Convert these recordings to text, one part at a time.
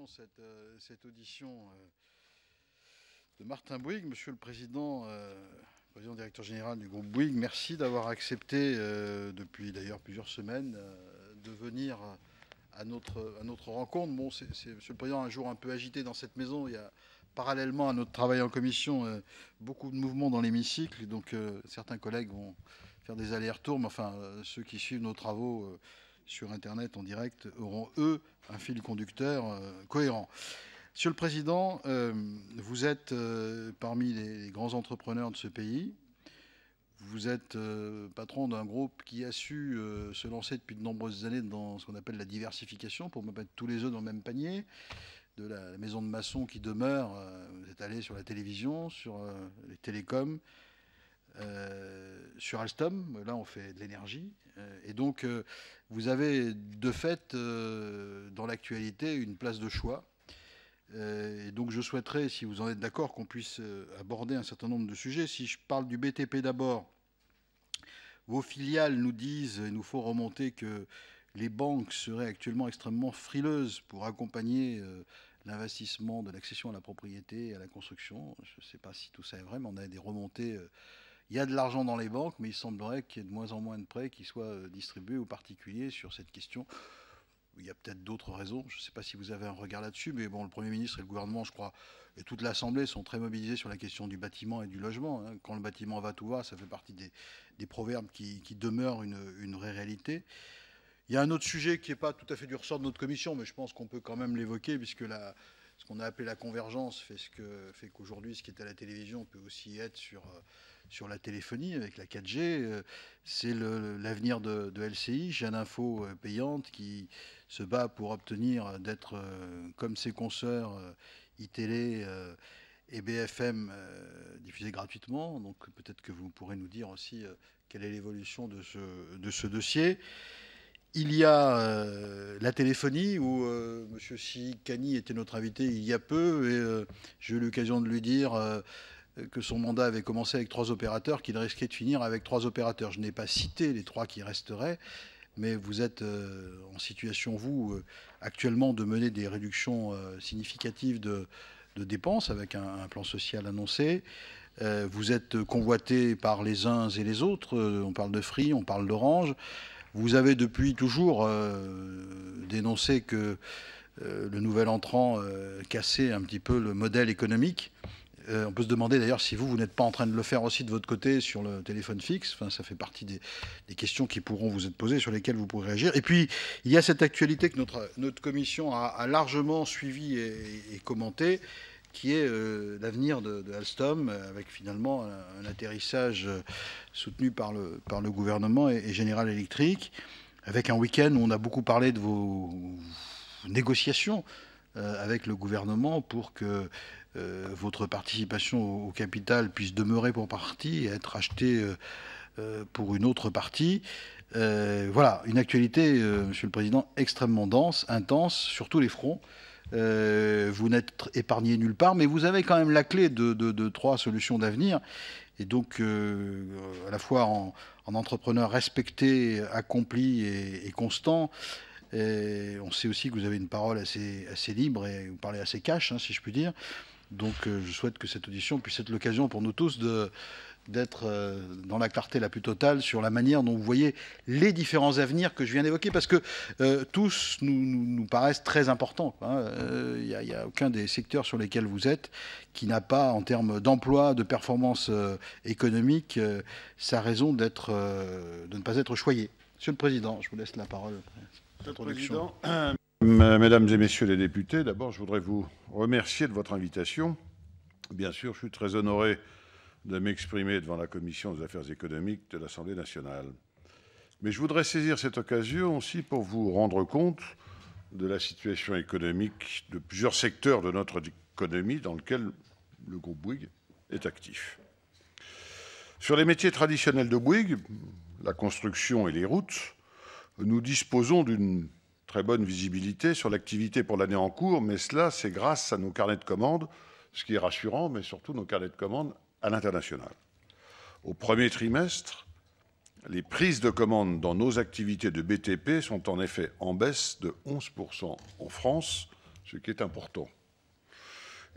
cette audition de Martin Bouygues. Monsieur le Président, Président directeur général du groupe Bouygues, merci d'avoir accepté, depuis d'ailleurs plusieurs semaines, de venir à notre rencontre. Bon, c'est, Monsieur le Président, un jour un peu agité dans cette maison. Il y a, parallèlement à notre travail en commission, beaucoup de mouvements dans l'hémicycle. Donc certains collègues vont faire des allers-retours, mais enfin, ceux qui suivent nos travaux sur Internet en direct auront, eux, un fil conducteur cohérent. Monsieur le Président, vous êtes parmi les grands entrepreneurs de ce pays. Vous êtes patron d'un groupe qui a su se lancer depuis de nombreuses années dans ce qu'on appelle la diversification, pour ne pas mettre tous les œufs dans le même panier. De la maison de maçon qui demeure, vous êtes allé sur la télévision, sur les télécoms, sur Alstom, là on fait de l'énergie. Et donc vous avez de fait dans l'actualité une place de choix. Et donc je souhaiterais, si vous en êtes d'accord, qu'on puisse aborder un certain nombre de sujets. Si je parle du BTP d'abord, vos filiales nous disent, il nous faut remonter, que les banques seraient actuellement extrêmement frileuses pour accompagner l'investissement de l'accession à la propriété et à la construction. Je ne sais pas si tout ça est vrai, mais on a des remontées. Il y a de l'argent dans les banques, mais il semblerait qu'il y ait de moins en moins de prêts qui soient distribués aux particuliers sur cette question. Il y a peut-être d'autres raisons. Je ne sais pas si vous avez un regard là-dessus, mais bon, le Premier ministre et le gouvernement, je crois, et toute l'Assemblée sont très mobilisés sur la question du bâtiment et du logement. Quand le bâtiment va, tout va, ça fait partie des proverbes qui demeurent une vraie réalité. Il y a un autre sujet qui n'est pas tout à fait du ressort de notre commission, mais je pense qu'on peut quand même l'évoquer, puisque ce qu'on a appelé la convergence fait qu'aujourd'hui, ce qui est à la télévision peut aussi être sur la téléphonie avec la 4G. C'est l'avenir de LCI, Jeanne Info payante, qui se bat pour obtenir d'être, comme ses consoeurs, iTélé et BFM, diffusée gratuitement. Donc peut-être que vous pourrez nous dire aussi quelle est l'évolution de ce dossier. Il y a la téléphonie, où M. Sikani était notre invité il y a peu, et j'ai eu l'occasion de lui dire que son mandat avait commencé avec 3 opérateurs, qu'il risquait de finir avec 3 opérateurs. Je n'ai pas cité les 3 qui resteraient, mais vous êtes en situation, vous, actuellement, de mener des réductions significatives de dépenses avec un plan social annoncé. Vous êtes convoité par les uns et les autres. On parle de Free, on parle d'Orange. Vous avez depuis toujours dénoncé que le nouvel entrant cassait un petit peu le modèle économique. On peut se demander d'ailleurs si vous n'êtes pas en train de le faire aussi de votre côté sur le téléphone fixe. Enfin, ça fait partie des questions qui pourront vous être posées, sur lesquelles vous pourrez réagir. Et puis, il y a cette actualité que notre commission a largement suivie et commentée, qui est l'avenir de Alstom, avec finalement un atterrissage soutenu par le gouvernement et General Electric, avec un week-end où on a beaucoup parlé de vos négociations avec le gouvernement pour que votre participation au capital puisse demeurer pour partie et être achetée pour une autre partie. Voilà, une actualité, Monsieur le Président, extrêmement dense, intense, sur tous les fronts. Vous n'êtes épargné nulle part, mais vous avez quand même la clé de 3 solutions d'avenir. Et donc, à la fois en entrepreneur respecté, accompli et constant. Et on sait aussi que vous avez une parole assez libre et vous parlez assez cash, si je puis dire. Donc, je souhaite que cette audition puisse être l'occasion pour nous tous d'être dans la clarté la plus totale sur la manière dont vous voyez les différents avenirs que je viens d'évoquer, parce que tous nous paraissent très importants. Il n'y a aucun des secteurs sur lesquels vous êtes qui n'a pas, en termes d'emploi, de performance économique, sa raison de ne pas être choyé. Monsieur le Président, je vous laisse la parole. Monsieur le Président, Mesdames et Messieurs les députés, d'abord je voudrais vous remercier de votre invitation. Bien sûr, je suis très honoré de m'exprimer devant la Commission des affaires économiques de l'Assemblée nationale. Mais je voudrais saisir cette occasion aussi pour vous rendre compte de la situation économique de plusieurs secteurs de notre économie dans lesquels le groupe Bouygues est actif. Sur les métiers traditionnels de Bouygues, la construction et les routes, nous disposons d'une très bonne visibilité sur l'activité pour l'année en cours, mais cela, c'est grâce à nos carnets de commandes, ce qui est rassurant, mais surtout nos carnets de commandes à l'international. Au premier trimestre, les prises de commandes dans nos activités de BTP sont en effet en baisse de 11% en France, ce qui est important.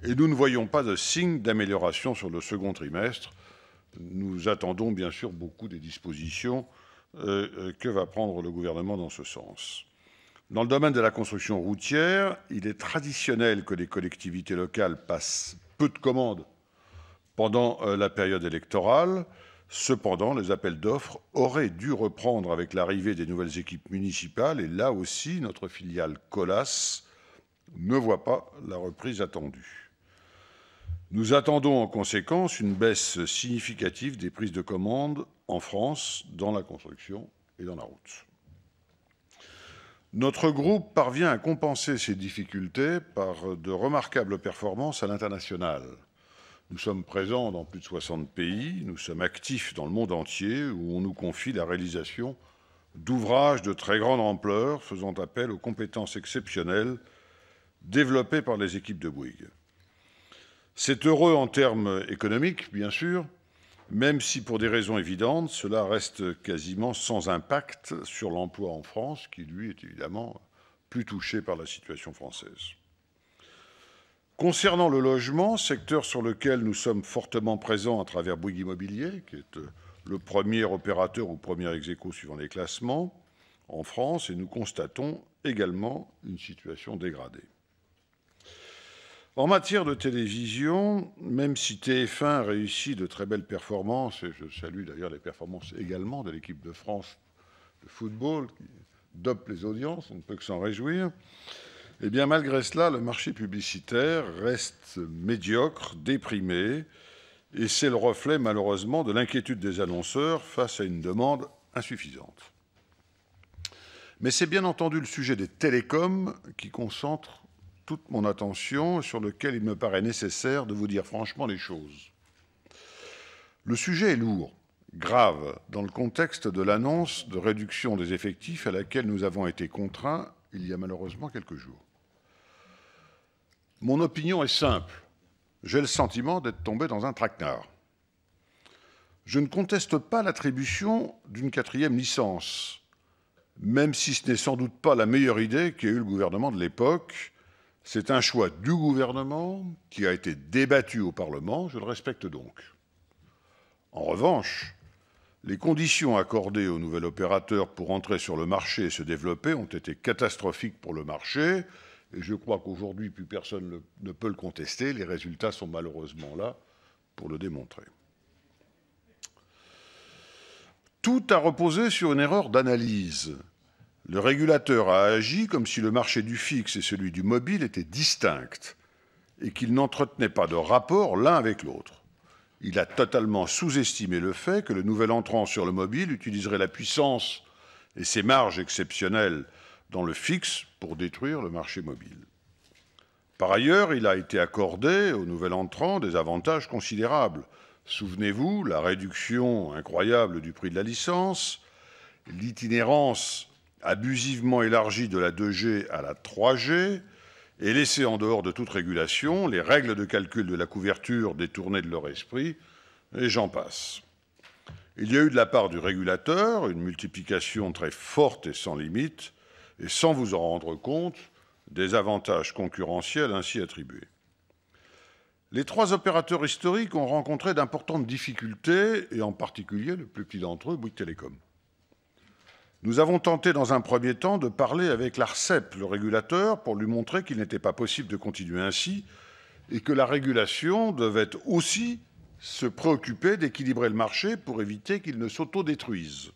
Et nous ne voyons pas de signe d'amélioration sur le second trimestre. Nous attendons bien sûr beaucoup des dispositions que va prendre le gouvernement dans ce sens. Dans le domaine de la construction routière, il est traditionnel que les collectivités locales passent peu de commandes pendant la période électorale. Cependant, les appels d'offres auraient dû reprendre avec l'arrivée des nouvelles équipes municipales et là aussi, notre filiale Colas ne voit pas la reprise attendue. Nous attendons en conséquence une baisse significative des prises de commandes en France dans la construction et dans la route. Notre groupe parvient à compenser ces difficultés par de remarquables performances à l'international. Nous sommes présents dans plus de 60 pays, nous sommes actifs dans le monde entier où on nous confie la réalisation d'ouvrages de très grande ampleur faisant appel aux compétences exceptionnelles développées par les équipes de Bouygues. C'est heureux en termes économiques, bien sûr, même si pour des raisons évidentes, cela reste quasiment sans impact sur l'emploi en France, qui lui est évidemment plus touché par la situation française. Concernant le logement, secteur sur lequel nous sommes fortement présents à travers Bouygues Immobilier, qui est le premier opérateur ou premier ex-aequo suivant les classements en France, et nous constatons également une situation dégradée. En matière de télévision, même si TF1 réussit de très belles performances, et je salue d'ailleurs les performances également de l'équipe de France de football, qui dope les audiences, on ne peut que s'en réjouir, eh bien malgré cela, le marché publicitaire reste médiocre, déprimé, et c'est le reflet malheureusement de l'inquiétude des annonceurs face à une demande insuffisante. Mais c'est bien entendu le sujet des télécoms qui concentre toute mon attention, sur lequel il me paraît nécessaire de vous dire franchement les choses. Le sujet est lourd, grave, dans le contexte de l'annonce de réduction des effectifs à laquelle nous avons été contraints il y a malheureusement quelques jours. Mon opinion est simple. J'ai le sentiment d'être tombé dans un traquenard. Je ne conteste pas l'attribution d'une 4e licence, même si ce n'est sans doute pas la meilleure idée qu'a eue le gouvernement de l'époque. C'est un choix du gouvernement qui a été débattu au Parlement, je le respecte donc. En revanche, les conditions accordées au nouvel opérateur pour entrer sur le marché et se développer ont été catastrophiques pour le marché, et je crois qu'aujourd'hui, plus personne ne peut le contester, les résultats sont malheureusement là pour le démontrer. Tout a reposé sur une erreur d'analyse. Le régulateur a agi comme si le marché du fixe et celui du mobile étaient distincts et qu'ils n'entretenaient pas de rapport l'un avec l'autre. Il a totalement sous-estimé le fait que le nouvel entrant sur le mobile utiliserait la puissance et ses marges exceptionnelles dans le fixe pour détruire le marché mobile. Par ailleurs, il a été accordé au nouvel entrant des avantages considérables. Souvenez-vous, la réduction incroyable du prix de la licence, l'itinérance abusivement élargie de la 2G à la 3G et laisser en dehors de toute régulation les règles de calcul de la couverture détournées de leur esprit, et j'en passe. Il y a eu de la part du régulateur une multiplication très forte et sans limite, et sans vous en rendre compte, des avantages concurrentiels ainsi attribués. Les 3 opérateurs historiques ont rencontré d'importantes difficultés, et en particulier le plus petit d'entre eux, Bouygues Telecom. Nous avons tenté dans un premier temps de parler avec l'ARCEP, le régulateur, pour lui montrer qu'il n'était pas possible de continuer ainsi et que la régulation devait aussi se préoccuper d'équilibrer le marché pour éviter qu'il ne s'autodétruise.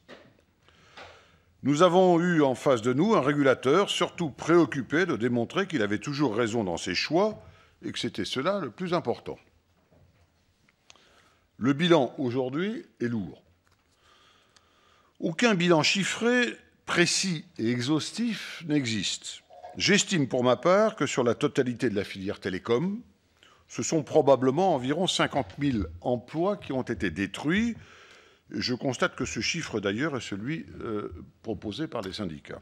Nous avons eu en face de nous un régulateur surtout préoccupé de démontrer qu'il avait toujours raison dans ses choix et que c'était cela le plus important. Le bilan aujourd'hui est lourd. Aucun bilan chiffré, précis et exhaustif n'existe. J'estime pour ma part que sur la totalité de la filière télécom, ce sont probablement environ 50 000 emplois qui ont été détruits. Je constate que ce chiffre d'ailleurs est celui proposé par les syndicats.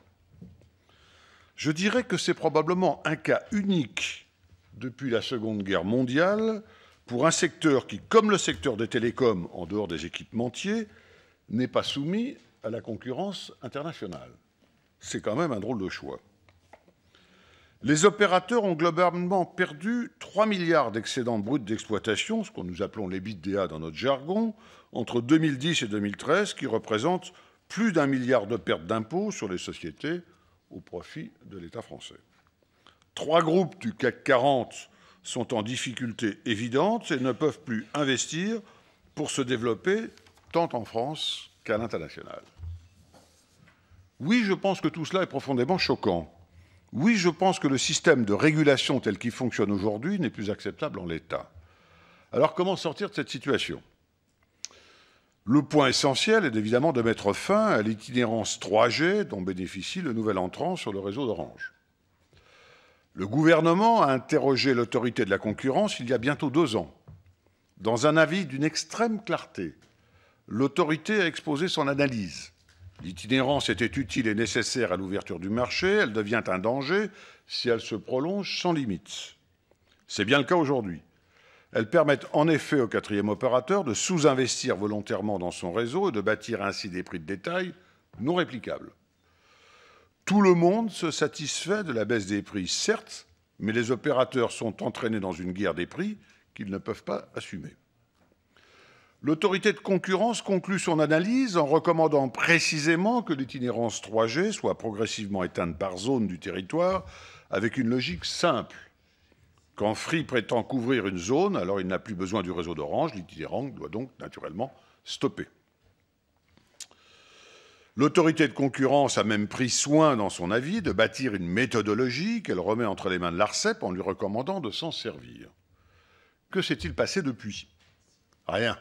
Je dirais que c'est probablement un cas unique depuis la Seconde Guerre mondiale pour un secteur qui, comme le secteur des télécoms en dehors des équipementiers, n'est pas soumis à la concurrence internationale. C'est quand même un drôle de choix. Les opérateurs ont globalement perdu 3 milliards d'excédents bruts d'exploitation, ce que nous appelons l'EBITDA dans notre jargon, entre 2010 et 2013, qui représente plus d'1 milliard de pertes d'impôts sur les sociétés au profit de l'État français. 3 groupes du CAC 40 sont en difficulté évidente et ne peuvent plus investir pour se développer tant en France qu'à l'international. Oui, je pense que tout cela est profondément choquant. Oui, je pense que le système de régulation tel qu'il fonctionne aujourd'hui n'est plus acceptable en l'état. Alors, comment sortir de cette situation? Le point essentiel est évidemment de mettre fin à l'itinérance 3G dont bénéficie le nouvel entrant sur le réseau d'Orange. Le gouvernement a interrogé l'autorité de la concurrence il y a bientôt 2 ans. Dans un avis d'une extrême clarté, l'autorité a exposé son analyse. L'itinérance était utile et nécessaire à l'ouverture du marché, elle devient un danger si elle se prolonge sans limite. C'est bien le cas aujourd'hui. Elles permettent en effet au 4e opérateur de sous-investir volontairement dans son réseau et de bâtir ainsi des prix de détail non réplicables. Tout le monde se satisfait de la baisse des prix, certes, mais les opérateurs sont entraînés dans une guerre des prix qu'ils ne peuvent pas assumer. L'autorité de concurrence conclut son analyse en recommandant précisément que l'itinérance 3G soit progressivement éteinte par zone du territoire avec une logique simple. Quand Free prétend couvrir une zone, alors il n'a plus besoin du réseau d'Orange, l'itinérant doit donc naturellement stopper. L'autorité de concurrence a même pris soin dans son avis de bâtir une méthodologie qu'elle remet entre les mains de l'ARCEP en lui recommandant de s'en servir. Que s'est-il passé depuis? Rien.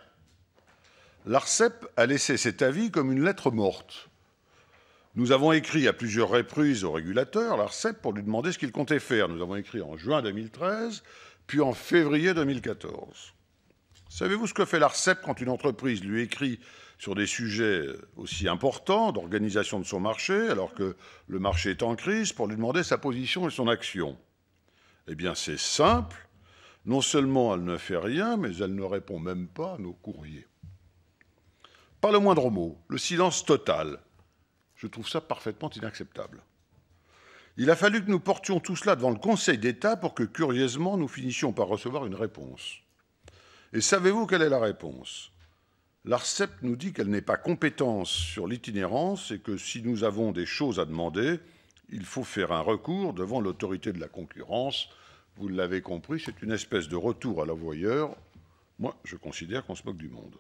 L'ARCEP a laissé cet avis comme une lettre morte. Nous avons écrit à plusieurs reprises au régulateur, l'ARCEP, pour lui demander ce qu'il comptait faire. Nous avons écrit en juin 2013, puis en février 2014. Savez-vous ce que fait l'ARCEP quand une entreprise lui écrit sur des sujets aussi importants, d'organisation de son marché, alors que le marché est en crise, pour lui demander sa position et son action? Eh bien, c'est simple. Non seulement elle ne fait rien, mais elle ne répond même pas à nos courriers. Pas le moindre mot, le silence total. Je trouve ça parfaitement inacceptable. Il a fallu que nous portions tout cela devant le Conseil d'État pour que, curieusement, nous finissions par recevoir une réponse. Et savez-vous quelle est la réponse? L'ARCEP nous dit qu'elle n'est pas compétente sur l'itinérance et que si nous avons des choses à demander, il faut faire un recours devant l'autorité de la concurrence. Vous l'avez compris, c'est une espèce de retour à l'envoyeur. Moi, je considère qu'on se moque du monde.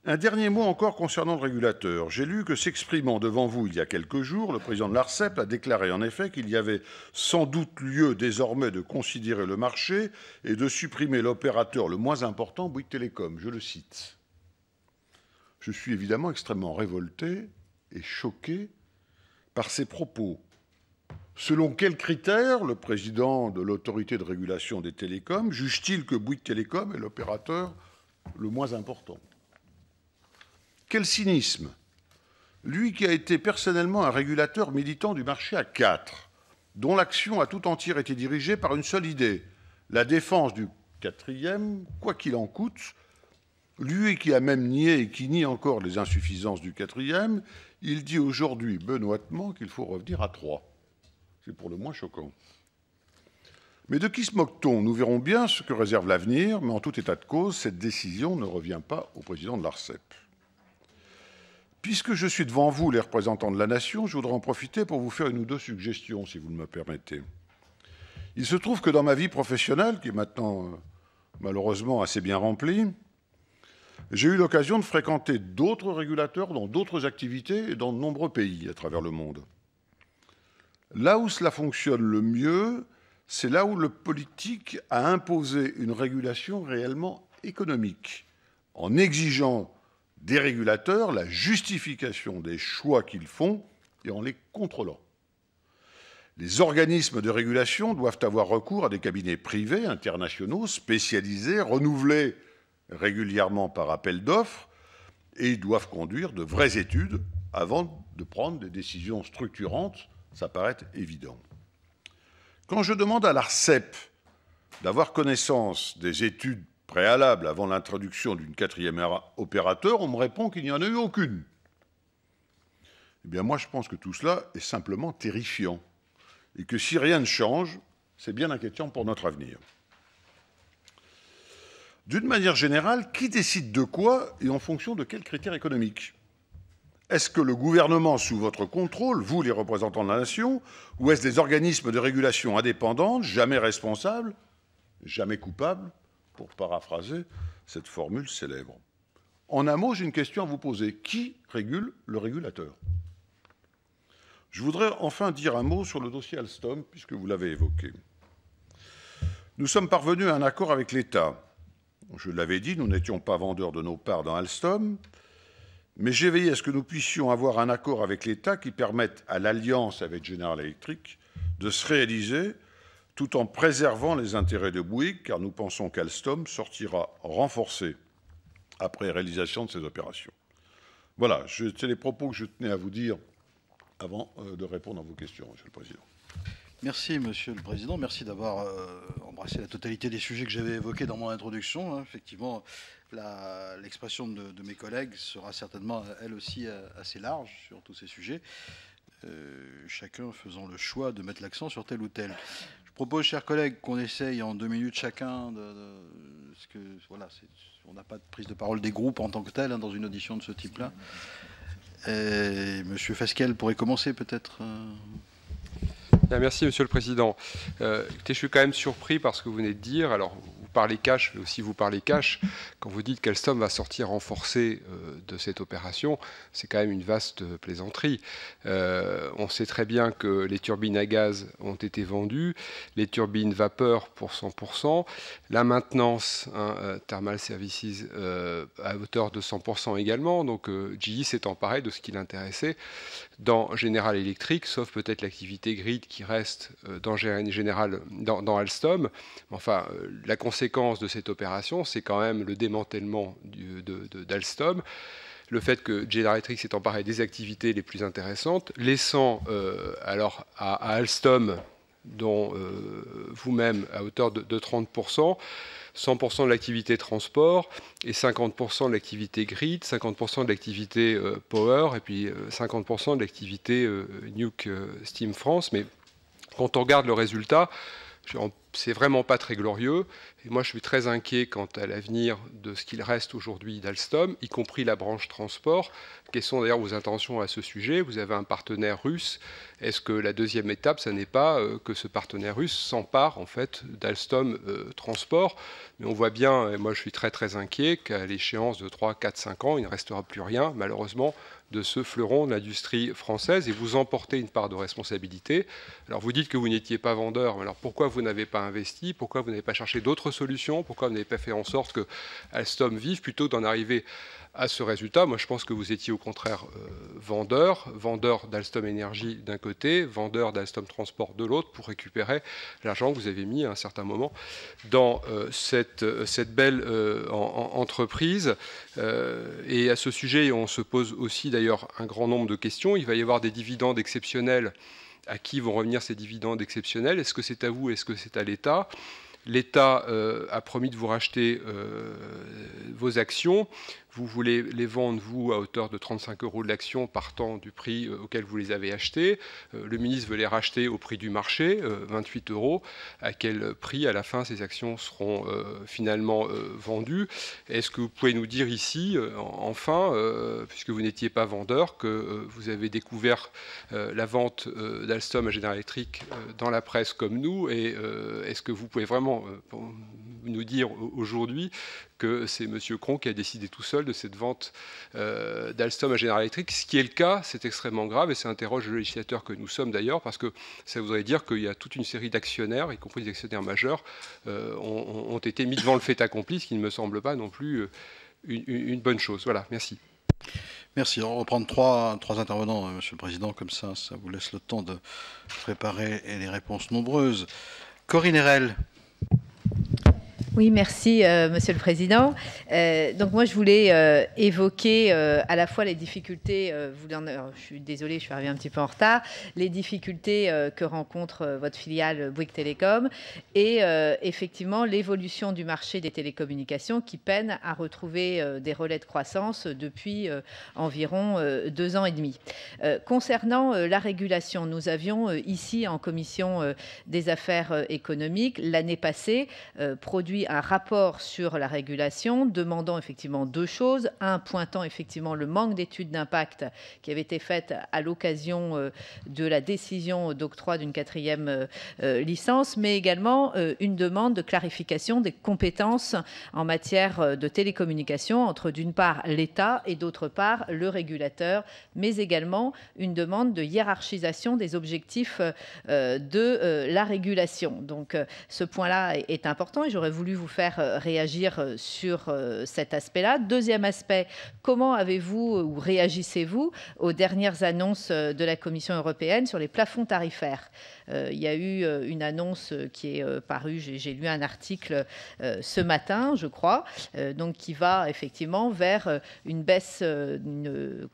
Un dernier mot encore concernant le régulateur. J'ai lu que, s'exprimant devant vous il y a quelques jours, le président de l'ARCEP a déclaré en effet qu'il y avait sans doute lieu désormais de considérer le marché et de supprimer l'opérateur le moins important, Bouygues Télécom. Je le cite. Je suis évidemment extrêmement révolté et choqué par ces propos. Selon quels critères le président de l'autorité de régulation des télécoms juge-t-il que Bouygues Télécom est l'opérateur le moins important? Quel cynisme! Lui qui a été personnellement un régulateur militant du marché à 4, dont l'action a tout entière été dirigée par une seule idée, la défense du 4e, quoi qu'il en coûte, lui qui a même nié et qui nie encore les insuffisances du 4e, il dit aujourd'hui benoîtement qu'il faut revenir à 3. C'est pour le moins choquant. Mais de qui se moque-t-on? Nous verrons bien ce que réserve l'avenir, mais en tout état de cause, cette décision ne revient pas au président de l'ARCEP. Puisque je suis devant vous, les représentants de la nation, je voudrais en profiter pour vous faire une ou deux suggestions, si vous me permettez. Il se trouve que dans ma vie professionnelle, qui est maintenant malheureusement assez bien remplie, j'ai eu l'occasion de fréquenter d'autres régulateurs dans d'autres activités et dans de nombreux pays à travers le monde. Là où cela fonctionne le mieux, c'est là où le politique a imposé une régulation réellement économique, en exigeant des régulateurs la justification des choix qu'ils font et en les contrôlant. Les organismes de régulation doivent avoir recours à des cabinets privés, internationaux, spécialisés, renouvelés régulièrement par appel d'offres, et ils doivent conduire de vraies études avant de prendre des décisions structurantes, ça paraît évident. Quand je demande à l'ARCEP d'avoir connaissance des études préalable avant l'introduction d'une 4e opérateur, on me répond qu'il n'y en a eu aucune. Eh bien, moi, je pense que tout cela est simplement terrifiant. et que si rien ne change, c'est bien inquiétant pour notre avenir. D'une manière générale, qui décide de quoi et en fonction de quels critères économiques? Est-ce que le gouvernement sous votre contrôle, vous les représentants de la nation, ou est-ce des organismes de régulation indépendants, jamais responsables, jamais coupables, pour paraphraser cette formule célèbre? En un mot, j'ai une question à vous poser. Qui régule le régulateur? Je voudrais enfin dire un mot sur le dossier Alstom, puisque vous l'avez évoqué. Nous sommes parvenus à un accord avec l'État. Je l'avais dit, nous n'étions pas vendeurs de nos parts dans Alstom, mais j'ai veillé à ce que nous puissions avoir un accord avec l'État qui permette à l'alliance avec General Electric de se réaliser tout en préservant les intérêts de Bouygues, car nous pensons qu'Alstom sortira renforcé après réalisation de ces opérations. Voilà, c'est les propos que je tenais à vous dire avant de répondre à vos questions, Monsieur le Président. Merci, Monsieur le Président. Merci d'avoir embrassé la totalité des sujets que j'avais évoqués dans mon introduction. Effectivement, l'expression de mes collègues sera certainement, elle aussi, assez large sur tous ces sujets, chacun faisant le choix de mettre l'accent sur tel ou tel. Je propose, chers collègues, qu'on essaye en 2 minutes chacun, parce que voilà, on n'a pas de prise de parole des groupes en tant que tel dans une audition de ce type-là. Monsieur Fasquelle pourrait commencer peut-être. Merci, Monsieur le Président. Écoutez, je suis quand même surpris par ce que vous venez de dire. Alors, vous parlez cash, mais aussi vous parlez cash. Quand vous dites qu'Alstom va sortir renforcé de cette opération, c'est quand même une vaste plaisanterie. On sait très bien que les turbines à gaz ont été vendues, les turbines vapeur pour 100%, la maintenance, Thermal Services, à hauteur de 100% également. Donc, GE s'est emparé de ce qui l'intéressait dans General Electric, sauf peut-être l'activité grid qui reste dans Alstom. Enfin, la conséquence de cette opération, c'est quand même le démantèlement d'Alstom, le fait que General Electric s'est emparé des activités les plus intéressantes, laissant alors à Alstom, dont vous-même à hauteur de 30%, 100% de l'activité transport et 50% de l'activité grid, 50% de l'activité power et puis 50% de l'activité Nuke Steam France. Mais quand on regarde le résultat, c'est vraiment pas très glorieux. Et moi, je suis très inquiet quant à l'avenir de ce qu'il reste aujourd'hui d'Alstom, y compris la branche transport. Quelles sont d'ailleurs vos intentions à ce sujet? Vous avez un partenaire russe. Est-ce que la deuxième étape, ce n'est pas que ce partenaire russe s'empare en fait d'Alstom Transport? Mais on voit bien, et moi je suis très très inquiet, qu'à l'échéance de 3, 4, 5 ans, il ne restera plus rien, malheureusement, de ce fleuron de l'industrie française, et vous emportez une part de responsabilité. Alors vous dites que vous n'étiez pas vendeur, alors pourquoi vous n'avez pas investi? Pourquoi vous n'avez pas cherché d'autres solutions? Pourquoi vous n'avez pas fait en sorte que Alstom vive plutôt d'en arriver à ce résultat? Moi je pense que vous étiez au contraire vendeur d'Alstom Énergie d'un côté, vendeur d'Alstom Transport de l'autre, pour récupérer l'argent que vous avez mis à un certain moment dans cette belle entreprise. Et à ce sujet, on se pose aussi d'ailleurs un grand nombre de questions. Il va y avoir des dividendes exceptionnels. À qui vont revenir ces dividendes exceptionnels? Est-ce que c'est à vous? Est-ce que c'est à l'État? L'État a promis de vous racheter vos actions. Vous voulez les vendre, vous, à hauteur de 35 € de l'action, partant du prix auquel vous les avez achetées. Le ministre veut les racheter au prix du marché, 28 €. À quel prix, à la fin, ces actions seront finalement vendues? Est-ce que vous pouvez nous dire ici, enfin, puisque vous n'étiez pas vendeur, que vous avez découvert la vente d'Alstom à General Electric dans la presse comme nous? Et est-ce que vous pouvez vraiment nous dire aujourd'hui que c'est M. Cron qui a décidé tout seul de cette vente d'Alstom à General Electric? Ce qui est le cas, c'est extrêmement grave et ça interroge le législateur que nous sommes d'ailleurs, parce que ça voudrait dire qu'il y a toute une série d'actionnaires, y compris des actionnaires majeurs, ont été mis devant le fait accompli, ce qui ne me semble pas non plus une bonne chose. Voilà, merci. Merci. On va reprendre trois intervenants, Monsieur le Président, comme ça vous laisse le temps de préparer les réponses nombreuses. Corinne Erel. Oui, merci, Monsieur le Président. Donc moi, je voulais évoquer à la fois les difficultés, je suis désolée, je suis arrivée un petit peu en retard, les difficultés que rencontre votre filiale Bouygues Télécom et effectivement l'évolution du marché des télécommunications qui peine à retrouver des relais de croissance depuis environ 2 ans et demi. Concernant la régulation, nous avions ici en commission des affaires économiques l'année passée produit un rapport sur la régulation demandant effectivement 2 choses. Un, pointant effectivement le manque d'études d'impact qui avait été faite à l'occasion de la décision d'octroi d'une 4e licence, mais également une demande de clarification des compétences en matière de télécommunications entre d'une part l'État et d'autre part le régulateur, mais également une demande de hiérarchisation des objectifs de la régulation. Donc ce point-là est important et j'aurais voulu vous faire réagir sur cet aspect-là. Deuxième aspect, comment avez-vous ou réagissez-vous aux dernières annonces de la Commission européenne sur les plafonds tarifaires ? Il y a eu une annonce qui est parue, j'ai lu un article ce matin, je crois, donc qui va effectivement vers une baisse,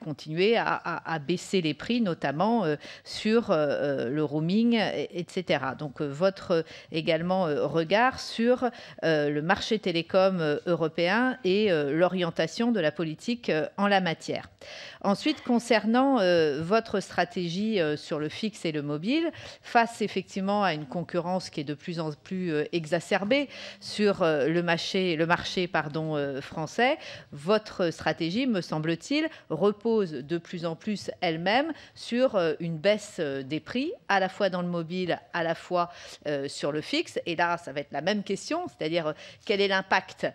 continuer à baisser les prix, notamment sur le roaming, etc. Donc votre également regard sur le marché télécom européen et l'orientation de la politique en la matière. Ensuite, concernant votre stratégie sur le fixe et le mobile, face effectivement à une concurrence qui est de plus en plus exacerbée sur le marché français, votre stratégie, me semble-t-il, repose de plus en plus elle-même sur une baisse des prix, à la fois dans le mobile, à la fois sur le fixe. Et là, ça va être la même question, c'est-à-dire quel est l'impact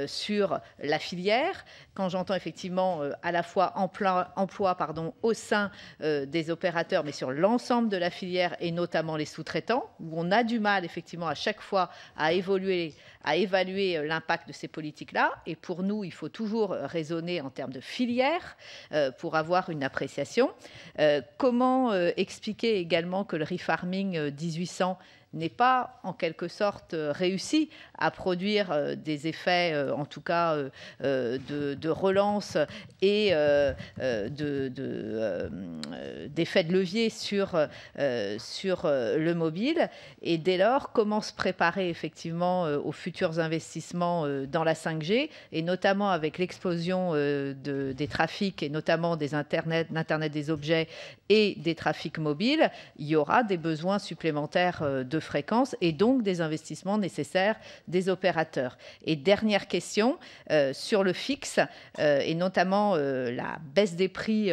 sur la filière, quand j'entends effectivement à la fois emploi au sein des opérateurs, mais sur l'ensemble de la filière et notamment les sous-traitants, où on a du mal effectivement à chaque fois à évaluer l'impact de ces politiques-là. Et pour nous, il faut toujours raisonner en termes de filière pour avoir une appréciation. Comment expliquer également que le refarming 1800 n'est pas en quelque sorte réussi à produire des effets, en tout cas de relance et d'effets de levier sur le mobile. Et dès lors, comment se préparer effectivement aux futurs investissements dans la 5G, et notamment avec l'explosion des trafics, et notamment d'Internet des objets et des trafics mobiles, il y aura des besoins supplémentaires de fréquences et donc des investissements nécessaires des opérateurs. Et dernière question, sur le fixe, et notamment la baisse des prix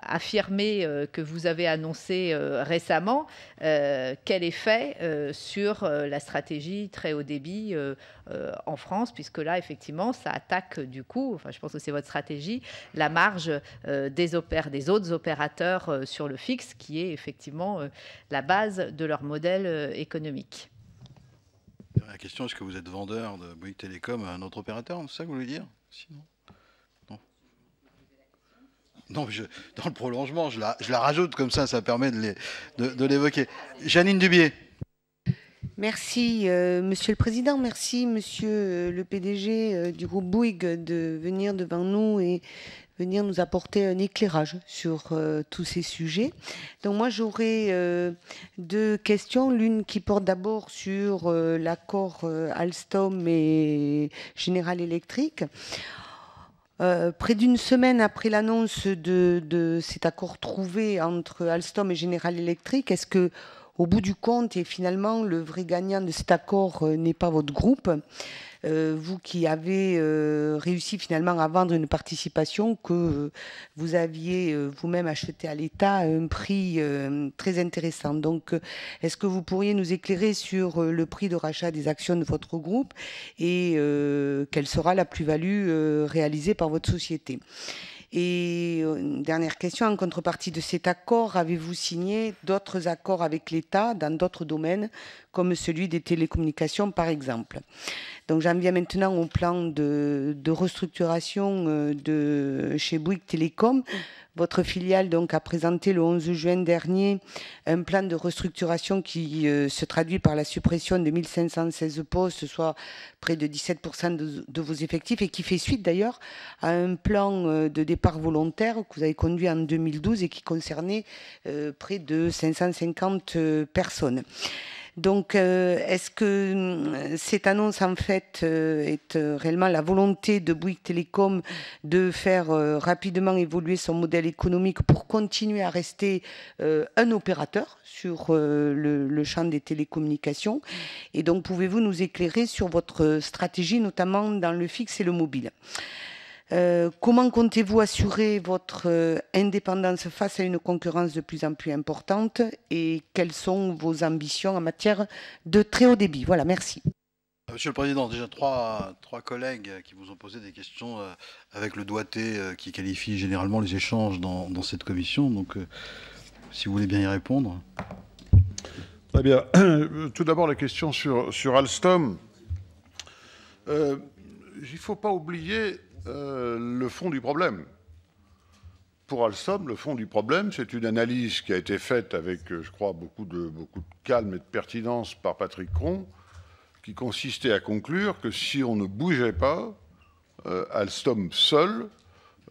affirmée que vous avez annoncée récemment, quel effet sur la stratégie très haut débit en France, puisque là, effectivement, ça attaque du coup, enfin, je pense que c'est votre stratégie, la marge des autres opérateurs sur le fixe, qui est effectivement la base de leur modèle économique. La question, est-ce que vous êtes vendeur de Bouygues Télécom à un autre opérateur? C'est ça que vous voulez dire? Sinon, non, dans le prolongement, je la rajoute comme ça permet de l'évoquer. Janine Dubié. Merci, Monsieur le Président. Merci, Monsieur le PDG du groupe Bouygues, de venir devant nous et venir nous apporter un éclairage sur tous ces sujets. Donc moi, j'aurais 2 questions. L'une qui porte d'abord sur l'accord Alstom et General Electric. Près d'une semaine après l'annonce de cet accord trouvé entre Alstom et General Electric, est-ce que, au bout du compte, et finalement, le vrai gagnant de cet accord n'est pas votre groupe, vous qui avez réussi finalement à vendre une participation que vous aviez vous-même achetée à l'État à un prix très intéressant. Donc, est-ce que vous pourriez nous éclairer sur le prix de rachat des actions de votre groupe et quelle sera la plus-value réalisée par votre société ? Et une dernière question, en contrepartie de cet accord, avez-vous signé d'autres accords avec l'État dans d'autres domaines, comme celui des télécommunications par exemple? Donc j'en viens maintenant au plan de restructuration de chez Bouygues Télécom. votre filiale donc, a présenté le 11 juin dernier un plan de restructuration qui se traduit par la suppression de 1516 postes, soit près de 17% de vos effectifs, et qui fait suite d'ailleurs à un plan de départ volontaire que vous avez conduit en 2012 et qui concernait près de 550 personnes. Donc, est-ce que cette annonce, en fait, est réellement la volonté de Bouygues Telecom de faire rapidement évoluer son modèle économique pour continuer à rester un opérateur sur le champ des télécommunications? Et donc, pouvez-vous nous éclairer sur votre stratégie, notamment dans le fixe et le mobile? Comment comptez-vous assurer votre indépendance face à une concurrence de plus en plus importante, et quelles sont vos ambitions en matière de très haut débit? Voilà, merci. Monsieur le Président, déjà trois collègues qui vous ont posé des questions avec le doigté qui qualifie généralement les échanges dans cette commission. Donc, si vous voulez bien y répondre. Très bien. Tout d'abord, la question sur Alstom. Il ne faut pas oublier le fond du problème. Pour Alstom, le fond du problème, c'est une analyse qui a été faite avec, je crois, beaucoup de calme et de pertinence par Patrick Cron, qui consistait à conclure que si on ne bougeait pas, Alstom seul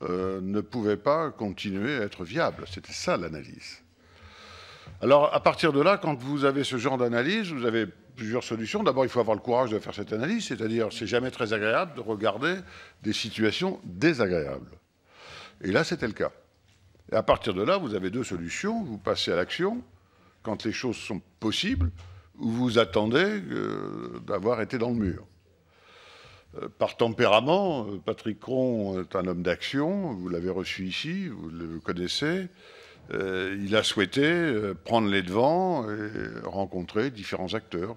ne pouvait pas continuer à être viable. C'était ça l'analyse. Alors, à partir de là, quand vous avez ce genre d'analyse, vous avez plusieurs solutions. D'abord, il faut avoir le courage de faire cette analyse, c'est-à-dire, c'est jamais très agréable de regarder des situations désagréables. Et là, c'était le cas. Et à partir de là, vous avez deux solutions. Vous passez à l'action quand les choses sont possibles, ou vous attendez d'avoir été dans le mur. Par tempérament, Patrick Cron est un homme d'action, vous l'avez reçu ici, vous le connaissez. Il a souhaité prendre les devants et rencontrer différents acteurs.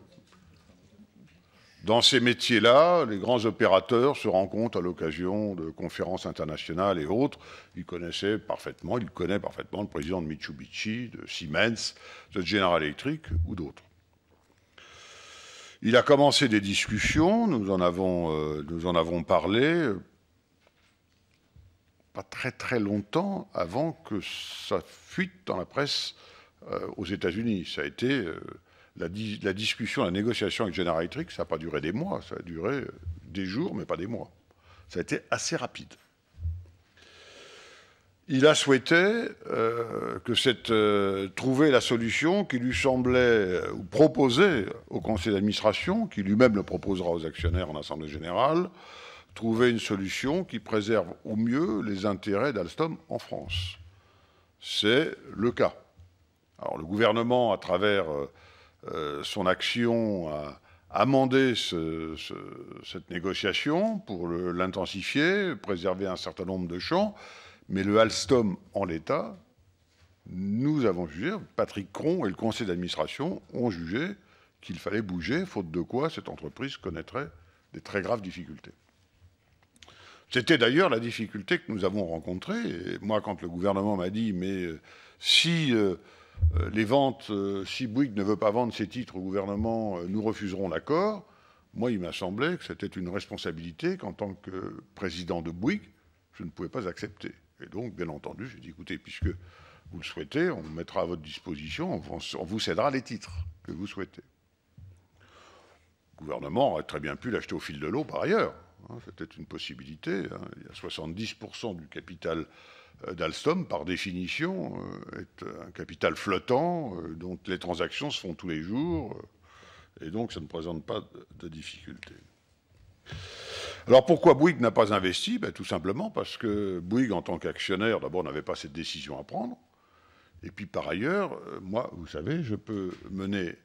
Dans ces métiers-là, les grands opérateurs se rencontrent à l'occasion de conférences internationales et autres. Il connaît parfaitement le président de Mitsubishi, de Siemens, de General Electric ou d'autres. Il a commencé des discussions, nous en avons parlé, pas très très longtemps avant que ça fuite dans la presse aux États-Unis. Ça a été la discussion, la négociation avec General Electric, ça n'a pas duré des mois, ça a duré des jours, mais pas des mois. Ça a été assez rapide. Il a souhaité trouver la solution qui lui semblait, ou proposer au conseil d'administration, qui lui-même le proposera aux actionnaires en assemblée générale, trouver une solution qui préserve au mieux les intérêts d'Alstom en France. C'est le cas. Alors le gouvernement, à travers son action, a amendé cette négociation pour l'intensifier, préserver un certain nombre de champs, mais le Alstom en l'état, nous avons jugé, Patrick Cron et le conseil d'administration ont jugé qu'il fallait bouger, faute de quoi cette entreprise connaîtrait des très graves difficultés. C'était d'ailleurs la difficulté que nous avons rencontrée. Et moi, quand le gouvernement m'a dit « mais si les ventes, si Bouygues ne veut pas vendre ses titres au gouvernement, nous refuserons l'accord », moi, il m'a semblé que c'était une responsabilité qu'en tant que président de Bouygues, je ne pouvais pas accepter. Et donc, bien entendu, j'ai dit « écoutez, puisque vous le souhaitez, on vous mettra à votre disposition, on vous cédera les titres que vous souhaitez ». Le gouvernement aurait très bien pu l'acheter au fil de l'eau par ailleurs. C'était une possibilité. Il y a 70% du capital d'Alstom, par définition, est un capital flottant, dont les transactions se font tous les jours, et donc ça ne présente pas de difficulté. Alors pourquoi Bouygues n'a pas investi? Tout simplement parce que Bouygues, en tant qu'actionnaire, d'abord n'avait pas cette décision à prendre, et puis par ailleurs, moi, vous savez, je peux mener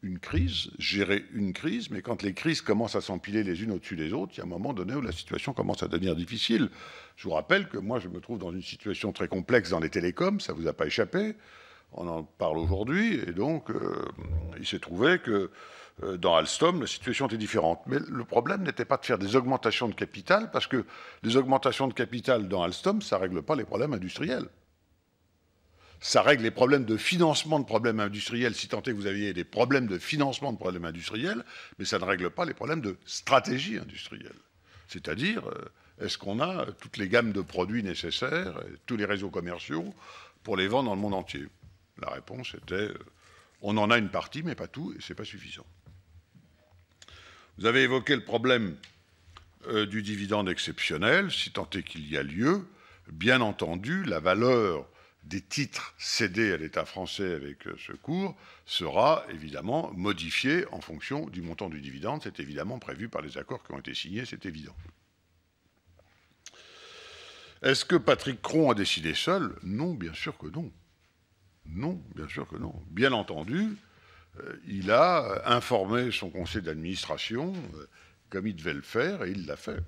une crise, gérer une crise, mais quand les crises commencent à s'empiler les unes au-dessus des autres, il y a un moment donné où la situation commence à devenir difficile. Je vous rappelle que moi, je me trouve dans une situation très complexe dans les télécoms, ça ne vous a pas échappé, on en parle aujourd'hui, et donc il s'est trouvé que dans Alstom, la situation était différente. Mais le problème n'était pas de faire des augmentations de capital, parce que les augmentations de capital dans Alstom, ça ne règle pas les problèmes industriels. Ça règle les problèmes de financement de problèmes industriels, si tant est que vous aviez des problèmes de financement de problèmes industriels, mais ça ne règle pas les problèmes de stratégie industrielle. C'est-à-dire est-ce qu'on a toutes les gammes de produits nécessaires, tous les réseaux commerciaux pour les vendre dans le monde entier? La réponse était, on en a une partie, mais pas tout, et ce n'est pas suffisant. Vous avez évoqué le problème du dividende exceptionnel, si tant est qu'il y a lieu. Bien entendu, la valeur des titres cédés à l'État français avec ce cours sera évidemment modifiée en fonction du montant du dividende. C'est évidemment prévu par les accords qui ont été signés, c'est évident. Est-ce que Patrick Cron a décidé seul? Non, bien sûr que non. Non, bien sûr que non. Bien entendu, il a informé son conseil d'administration comme il devait le faire, et il l'a fait.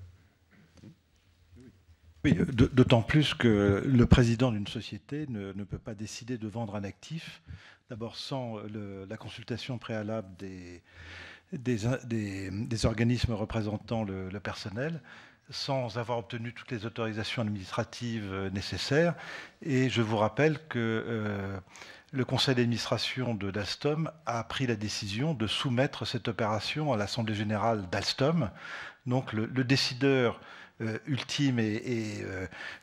Oui, d'autant plus que le président d'une société ne peut pas décider de vendre un actif, d'abord sans la consultation préalable des organismes représentant le personnel, sans avoir obtenu toutes les autorisations administratives nécessaires. Et je vous rappelle que le conseil d'administration d'Alstom a pris la décision de soumettre cette opération à l'Assemblée générale d'Alstom. Donc le décideur ultime et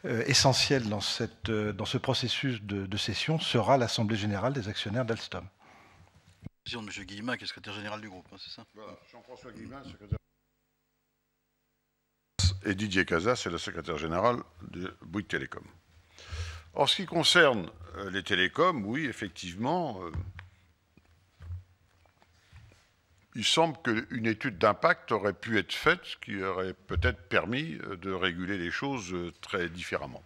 essentiel dans ce processus de cession sera l'Assemblée générale des actionnaires d'Alstom. M. Guillemin, qui est secrétaire général du groupe, c'est ça? Voilà, Jean-François Guillemin, secrétaire. Et Didier Casas, c'est le secrétaire général de Bouygues Télécom. En ce qui concerne les télécoms, oui, effectivement, il semble qu'une étude d'impact aurait pu être faite, ce qui aurait peut-être permis de réguler les choses très différemment.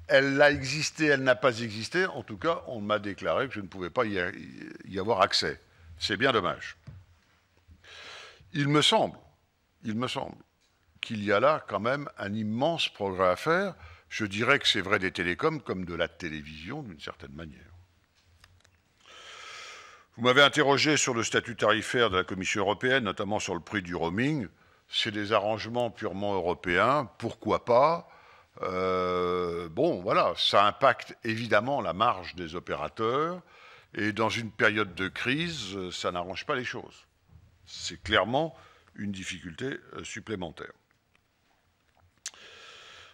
Elle a existé, elle n'a pas existé. En tout cas, on m'a déclaré que je ne pouvais pas y avoir accès. C'est bien dommage. Il me semble qu'il y a là quand même un immense progrès à faire. Je dirais que c'est vrai des télécoms comme de la télévision d'une certaine manière. Vous m'avez interrogé sur le statut tarifaire de la Commission européenne, notamment sur le prix du roaming. C'est des arrangements purement européens, pourquoi pas? Bon, voilà, ça impacte évidemment la marge des opérateurs, et dans une période de crise, ça n'arrange pas les choses. C'est clairement une difficulté supplémentaire.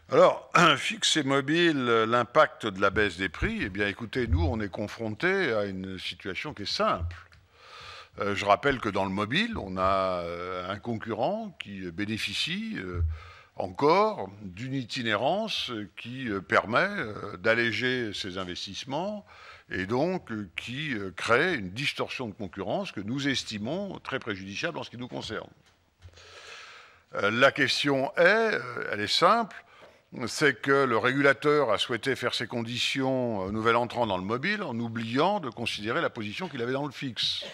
Alors, fixe et mobile, l'impact de la baisse des prix, eh bien écoutez, nous, on est confrontés à une situation qui est simple. Je rappelle que dans le mobile, on a un concurrent qui bénéficie encore d'une itinérance qui permet d'alléger ses investissements et donc qui crée une distorsion de concurrence que nous estimons très préjudiciable en ce qui nous concerne. La question elle est simple, c'est que le régulateur a souhaité faire ses conditions au nouvel entrant dans le mobile en oubliant de considérer la position qu'il avait dans le fixe.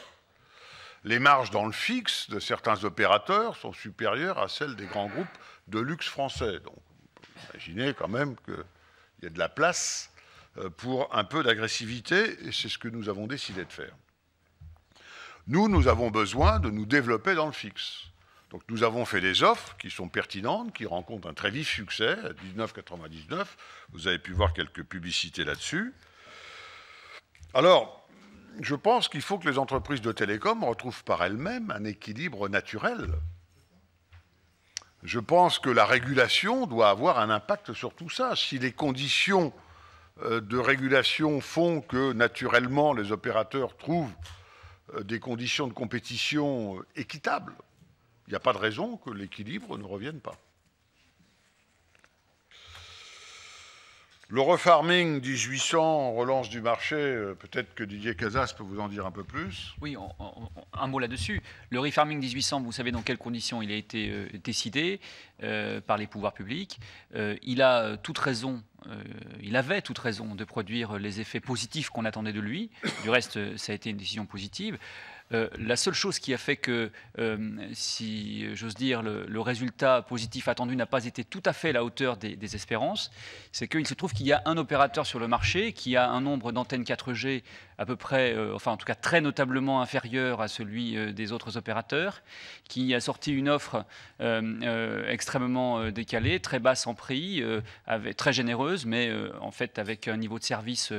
Les marges dans le fixe de certains opérateurs sont supérieures à celles des grands groupes de luxe français. Donc, imaginez quand même qu'il y a de la place pour un peu d'agressivité, et c'est ce que nous avons décidé de faire. Nous avons besoin de nous développer dans le fixe. Donc nous avons fait des offres qui sont pertinentes, qui rencontrent un très vif succès, à 19,99. Vous avez pu voir quelques publicités là-dessus. Alors, je pense qu'il faut que les entreprises de télécom retrouvent par elles-mêmes un équilibre naturel. Je pense que la régulation doit avoir un impact sur tout ça. Si les conditions de régulation font que, naturellement, les opérateurs trouvent des conditions de compétition équitables, il n'y a pas de raison que l'équilibre ne revienne pas. Le refarming 1800, relance du marché, peut-être que Didier Casas peut vous en dire un peu plus. Oui, un mot là-dessus. Le refarming 1800, vous savez dans quelles conditions il a été décidé par les pouvoirs publics. Il a toute raison, il avait toute raison de produire les effets positifs qu'on attendait de lui. Du reste, ça a été une décision positive. La seule chose qui a fait que, si j'ose dire, le résultat positif attendu n'a pas été tout à fait à la hauteur des espérances, c'est qu'il se trouve qu'il y a un opérateur sur le marché qui a un nombre d'antennes 4G à peu près, enfin en tout cas très notablement inférieur à celui des autres opérateurs, qui a sorti une offre extrêmement décalée, très basse en prix, très généreuse, mais en fait avec un niveau de service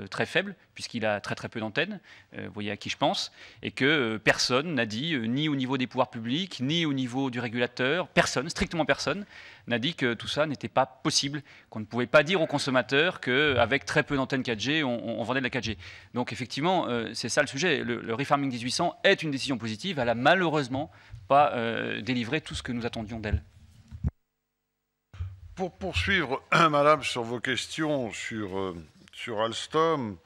très faible, puisqu'il a très peu d'antennes, vous voyez à qui je pense, et que personne n'a dit, ni au niveau des pouvoirs publics, ni au niveau du régulateur, personne, strictement personne, n'a dit que tout ça n'était pas possible, qu'on ne pouvait pas dire aux consommateurs qu'avec très peu d'antennes 4G, on vendait de la 4G. Donc effectivement, c'est ça le sujet. Le refarming 1800 est une décision positive, elle n'a malheureusement pas délivré tout ce que nous attendions d'elle. Pour poursuivre, Madame, sur vos questions sur Alstom,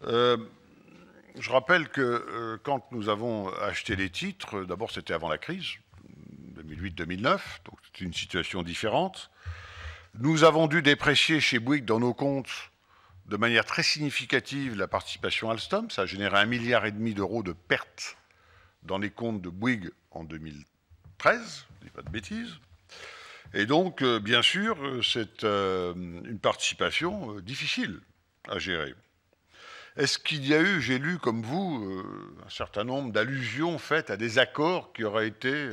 je rappelle que quand nous avons acheté les titres, d'abord c'était avant la crise, 2008-2009, donc c'est une situation différente. Nous avons dû déprécier chez Bouygues dans nos comptes de manière très significative la participation Alstom. Ça a généré 1,5 milliard d'euros de pertes dans les comptes de Bouygues en 2013, je ne dis pas de bêtises. Et donc, bien sûr, c'est une participation difficile à gérer. Est-ce qu'il y a eu, j'ai lu comme vous, un certain nombre d'allusions faites à des accords qui auraient été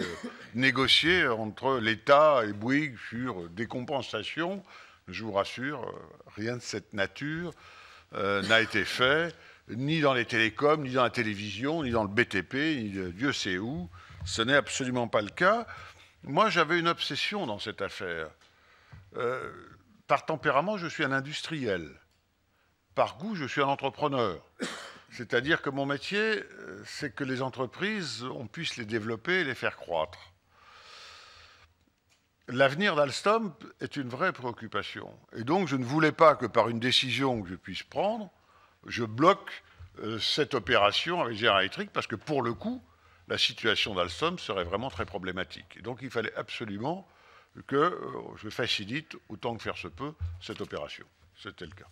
négociés entre l'État et Bouygues sur des compensations? Je vous rassure, rien de cette nature n'a été fait, ni dans les télécoms, ni dans la télévision, ni dans le BTP, ni Dieu sait où. Ce n'est absolument pas le cas. Moi, j'avais une obsession dans cette affaire. Par tempérament, je suis un industriel. Par goût, je suis un entrepreneur. C'est-à-dire que mon métier, c'est que les entreprises, on puisse les développer et les faire croître. L'avenir d'Alstom est une vraie préoccupation. Et donc, je ne voulais pas que par une décision que je puisse prendre, je bloque cette opération avec General Electric, parce que pour le coup, la situation d'Alstom serait vraiment très problématique. Et donc, il fallait absolument que je facilite, autant que faire se peut, cette opération. C'était le cas.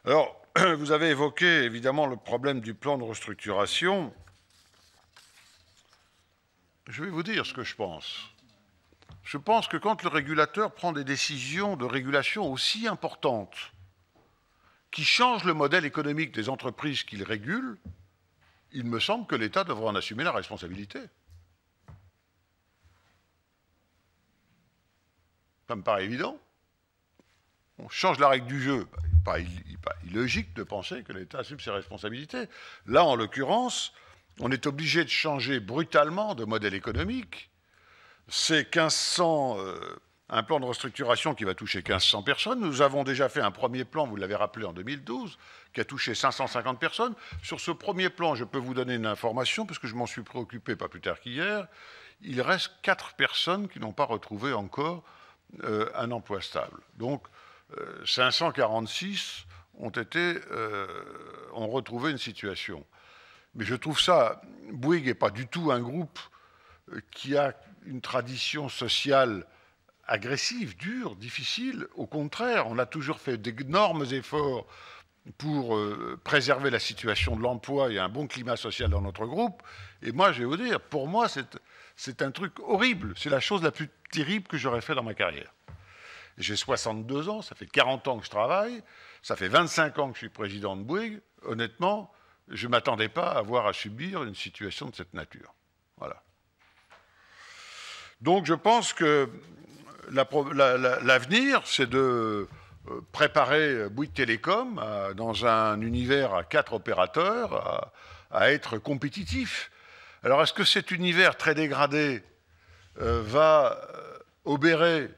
Alors, vous avez évoqué évidemment le problème du plan de restructuration. Je vais vous dire ce que je pense. Je pense que quand le régulateur prend des décisions de régulation aussi importantes, qui changent le modèle économique des entreprises qu'il régule, il me semble que l'État devrait en assumer la responsabilité. Ça me paraît évident. On change la règle du jeu. Il n'est pas illogique de penser que l'État assume ses responsabilités. Là, en l'occurrence, on est obligé de changer brutalement de modèle économique. C'est 1500, un plan de restructuration qui va toucher 1500 personnes. Nous avons déjà fait un premier plan, vous l'avez rappelé, en 2012, qui a touché 550 personnes. Sur ce premier plan, je peux vous donner une information, parce que je m'en suis préoccupé pas plus tard qu'hier. Il reste 4 personnes qui n'ont pas retrouvé encore un emploi stable. Donc, 546 ont retrouvé une situation. Mais je trouve ça, Bouygues n'est pas du tout un groupe qui a une tradition sociale agressive, dure, difficile. Au contraire, on a toujours fait d'énormes efforts pour préserver la situation de l'emploi et un bon climat social dans notre groupe. Et moi, je vais vous dire, pour moi, c'est un truc horrible. C'est la chose la plus terrible que j'aurais fait dans ma carrière. J'ai 62 ans, ça fait 40 ans que je travaille, ça fait 25 ans que je suis président de Bouygues. Honnêtement, je ne m'attendais pas à avoir à subir une situation de cette nature. Voilà. Donc je pense que l'avenir, c'est de préparer Bouygues Télécom dans un univers à 4 opérateurs à être compétitif. Alors est-ce que cet univers très dégradé va obérer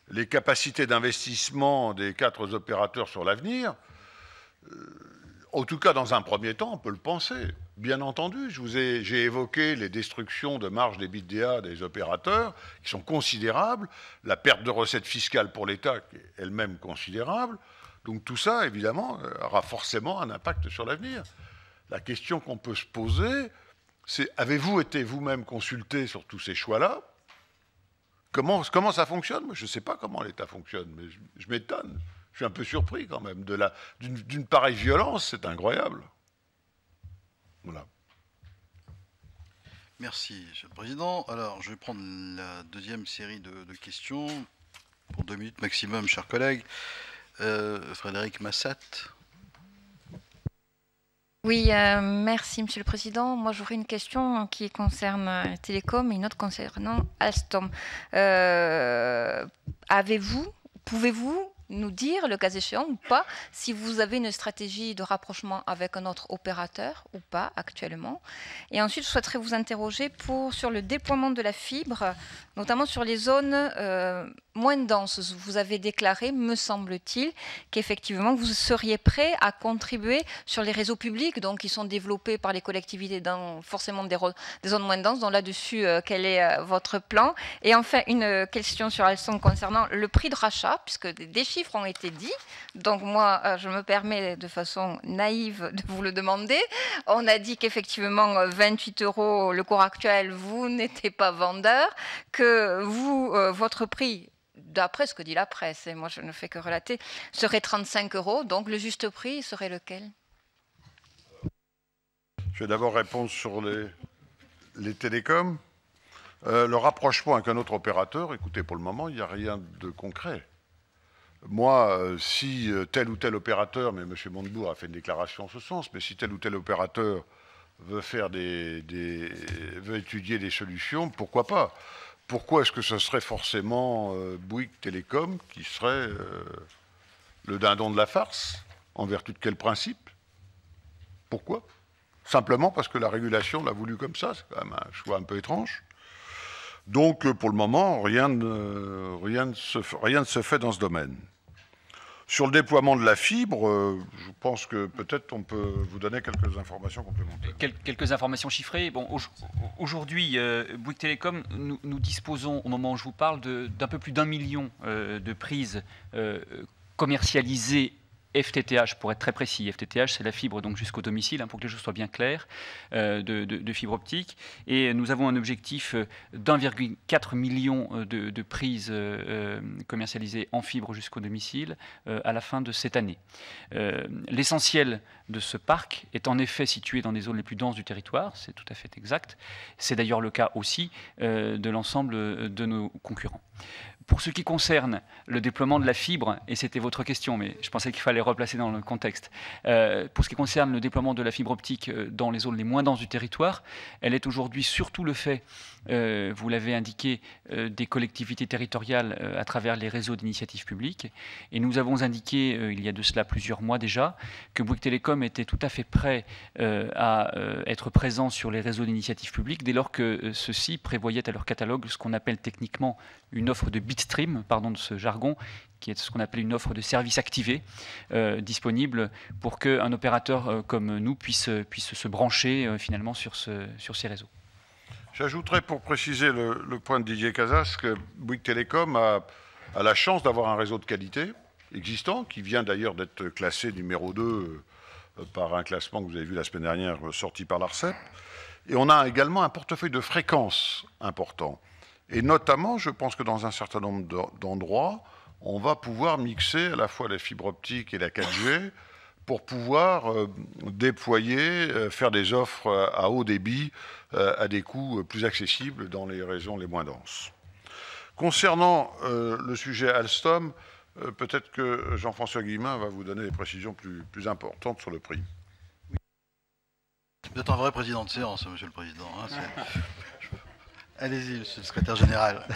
les capacités d'investissement des 4 opérateurs sur l'avenir? En tout cas, dans un premier temps, on peut le penser. Bien entendu, j'ai évoqué les destructions de marge d'EBITDA des opérateurs, qui sont considérables, la perte de recettes fiscales pour l'État, qui est elle-même considérable. Donc tout ça, évidemment, aura forcément un impact sur l'avenir. La question qu'on peut se poser, c'est avez-vous été vous-même consulté sur tous ces choix-là? Comment ça fonctionne? Moi, je ne sais pas comment l'État fonctionne, mais je m'étonne. Je suis un peu surpris quand même d'une pareille violence, c'est incroyable. Voilà. Merci, Monsieur le Président. Alors, je vais prendre la deuxième série de questions, pour 2 minutes maximum, chers collègues. Frédéric Massat. Oui, merci Monsieur le Président. Moi, j'aurais une question qui concerne Télécom et une autre concernant Alstom. Pouvez-vous nous dire, le cas échéant ou pas, si vous avez une stratégie de rapprochement avec un autre opérateur ou pas actuellement. Et ensuite, je souhaiterais vous interroger sur le déploiement de la fibre, notamment sur les zones moins denses. Vous avez déclaré, me semble-t-il, qu'effectivement, vous seriez prêt à contribuer sur les réseaux publics, donc qui sont développés par les collectivités dans forcément des zones moins denses. Donc là-dessus, quel est votre plan? Et enfin, une question sur Alstom concernant le prix de rachat, puisque des chiffres ont été dits. Donc moi, je me permets de façon naïve de vous le demander. On a dit qu'effectivement, 28 € le cours actuel, vous n'étiez pas vendeur, que vous, votre prix, d'après ce que dit la presse, et moi je ne fais que relater, serait 35 €. Donc le juste prix serait lequel? Je vais d'abord répondre sur les télécoms. Le rapprochement avec un autre opérateur, écoutez, pour le moment, il n'y a rien de concret. Moi, si tel ou tel opérateur, mais M. Montebourg a fait une déclaration en ce sens, mais si tel ou tel opérateur veut faire veut étudier des solutions, pourquoi pas? Pourquoi est-ce que ce serait forcément Bouygues Télécom qui serait le dindon de la farce? En vertu de quel principe? Pourquoi? Simplement parce que la régulation l'a voulu comme ça, c'est quand même un choix un peu étrange. Donc, pour le moment, rien ne se fait dans ce domaine. Sur le déploiement de la fibre, je pense que peut-être on peut vous donner quelques informations complémentaires. Quelques informations chiffrées. Bon, aujourd'hui, Bouygues Télécom, nous disposons, au moment où je vous parle, d'un peu plus d'1 million de prises commercialisées FTTH, pour être très précis. FTTH, c'est la fibre donc jusqu'au domicile, hein, pour que les choses soient bien claires, de fibre optique. Et nous avons un objectif d'1,4 million de prises commercialisées en fibre jusqu'au domicile à la fin de cette année. L'essentiel de ce parc est en effet situé dans les zones les plus denses du territoire, c'est tout à fait exact. C'est d'ailleurs le cas aussi de l'ensemble de nos concurrents. Pour ce qui concerne le déploiement de la fibre, et c'était votre question, mais je pensais qu'il fallait replacer dans le contexte, pour ce qui concerne le déploiement de la fibre optique dans les zones les moins denses du territoire, elle est aujourd'hui surtout le fait, vous l'avez indiqué, des collectivités territoriales à travers les réseaux d'initiatives publiques. Et nous avons indiqué, il y a de cela plusieurs mois déjà, que Bouygues Télécom était tout à fait prêt à être présent sur les réseaux d'initiatives publiques dès lors que ceux-ci prévoyaient à leur catalogue ce qu'on appelle techniquement une offre de bitstream, pardon de ce jargon, qui est ce qu'on appelle une offre de service activé, disponible pour qu'un opérateur comme nous puisse se brancher finalement sur ces réseaux. J'ajouterais, pour préciser le point de Didier Casas, que Bouygues Télécom a la chance d'avoir un réseau de qualité existant, qui vient d'ailleurs d'être classé numéro 2 par un classement que vous avez vu la semaine dernière, sorti par l'ARCEP. Et on a également un portefeuille de fréquences important. Et notamment, je pense que dans un certain nombre d'endroits, on va pouvoir mixer à la fois la fibre optique et la 4G pour pouvoir déployer, faire des offres à haut débit à des coûts plus accessibles dans les régions les moins denses. Concernant le sujet Alstom, peut-être que Jean-François Guillemin va vous donner des précisions plus importantes sur le prix. Vous êtes un vrai président de séance, Monsieur le Président. Hein, allez-y, Monsieur le Secrétaire Général.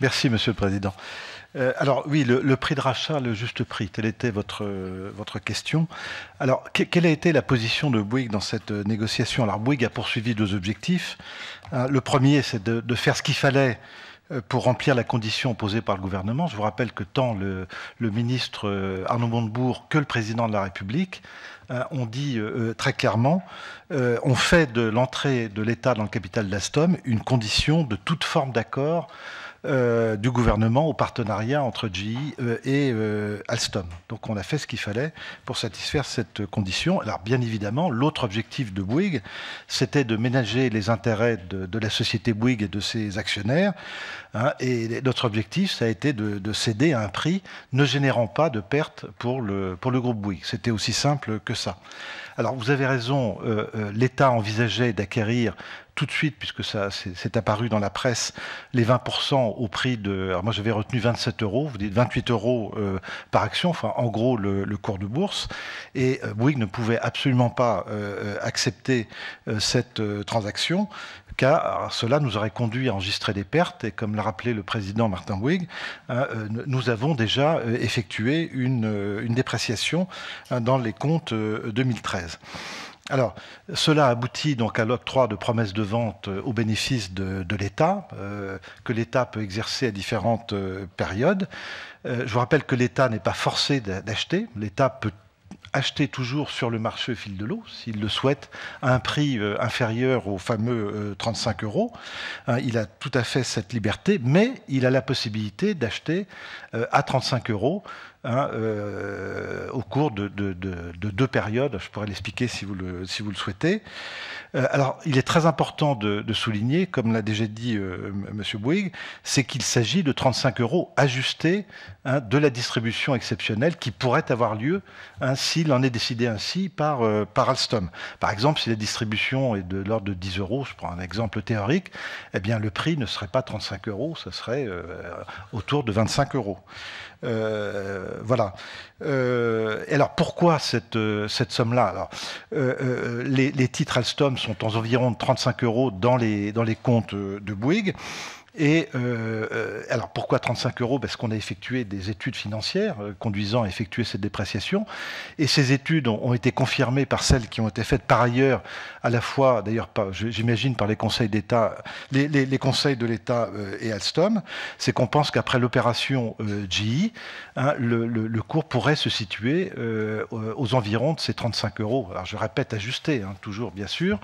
Merci, Monsieur le Président. Alors oui, le prix de rachat, le juste prix, telle était votre question. Alors, quelle a été la position de Bouygues dans cette négociation? Alors, Bouygues a poursuivi 2 objectifs. Le premier, c'est de faire ce qu'il fallait pour remplir la condition posée par le gouvernement. Je vous rappelle que tant le ministre Arnaud Montebourg que le président de la République ont dit très clairement, on fait de l'entrée de l'État dans le capital d'Alstom une condition de toute forme d'accord du gouvernement au partenariat entre GE et Alstom. Donc on a fait ce qu'il fallait pour satisfaire cette condition. Alors bien évidemment, l'autre objectif de Bouygues, c'était de ménager les intérêts de la société Bouygues et de ses actionnaires. Hein, et notre objectif, ça a été de céder à un prix ne générant pas de pertes pour le groupe Bouygues. C'était aussi simple que ça. Alors, vous avez raison, l'État envisageait d'acquérir tout de suite, puisque ça c'est apparu dans la presse, les 20% au prix de... Alors moi j'avais retenu 27 €, vous dites 28 € par action, enfin en gros le cours de bourse, et Bouygues ne pouvait absolument pas accepter cette transaction, car cela nous aurait conduit à enregistrer des pertes, et comme l'a rappelé le président Martin Bouygues, nous avons déjà effectué une dépréciation dans les comptes 2013. Alors, cela aboutit donc à l'octroi de promesses de vente au bénéfice de l'État, que l'État peut exercer à différentes périodes. Je vous rappelle que l'État n'est pas forcé d'acheter. L'État peut acheter toujours sur le marché au fil de l'eau, s'il le souhaite, à un prix inférieur au fameux 35 €. Il a tout à fait cette liberté, mais il a la possibilité d'acheter à 35 € au cours de 2 périodes. Je pourrais l'expliquer si vous le souhaitez. Alors, il est très important de souligner, comme l'a déjà dit M. Bouygues, c'est qu'il s'agit de 35 € ajustés de la distribution exceptionnelle qui pourrait avoir lieu s'il en est décidé ainsi par Alstom. Par exemple, si la distribution est de l'ordre de 10 €, je prends un exemple théorique, eh bien le prix ne serait pas 35 €, ce serait autour de 25 €. Voilà. Et alors pourquoi cette somme-là? Alors, les titres Alstom sont environ de 35 € dans les comptes de Bouygues. Et alors pourquoi 35 €? Parce qu'on a effectué des études financières conduisant à effectuer cette dépréciation. Et ces études ont été confirmées par celles qui ont été faites par ailleurs, à la fois d'ailleurs, j'imagine, par les conseils d'État, les conseils de l'État et Alstom. C'est qu'on pense qu'après l'opération GE, le cours pourrait se situer aux environs de ces 35 €. Alors je répète, ajusté, toujours bien sûr.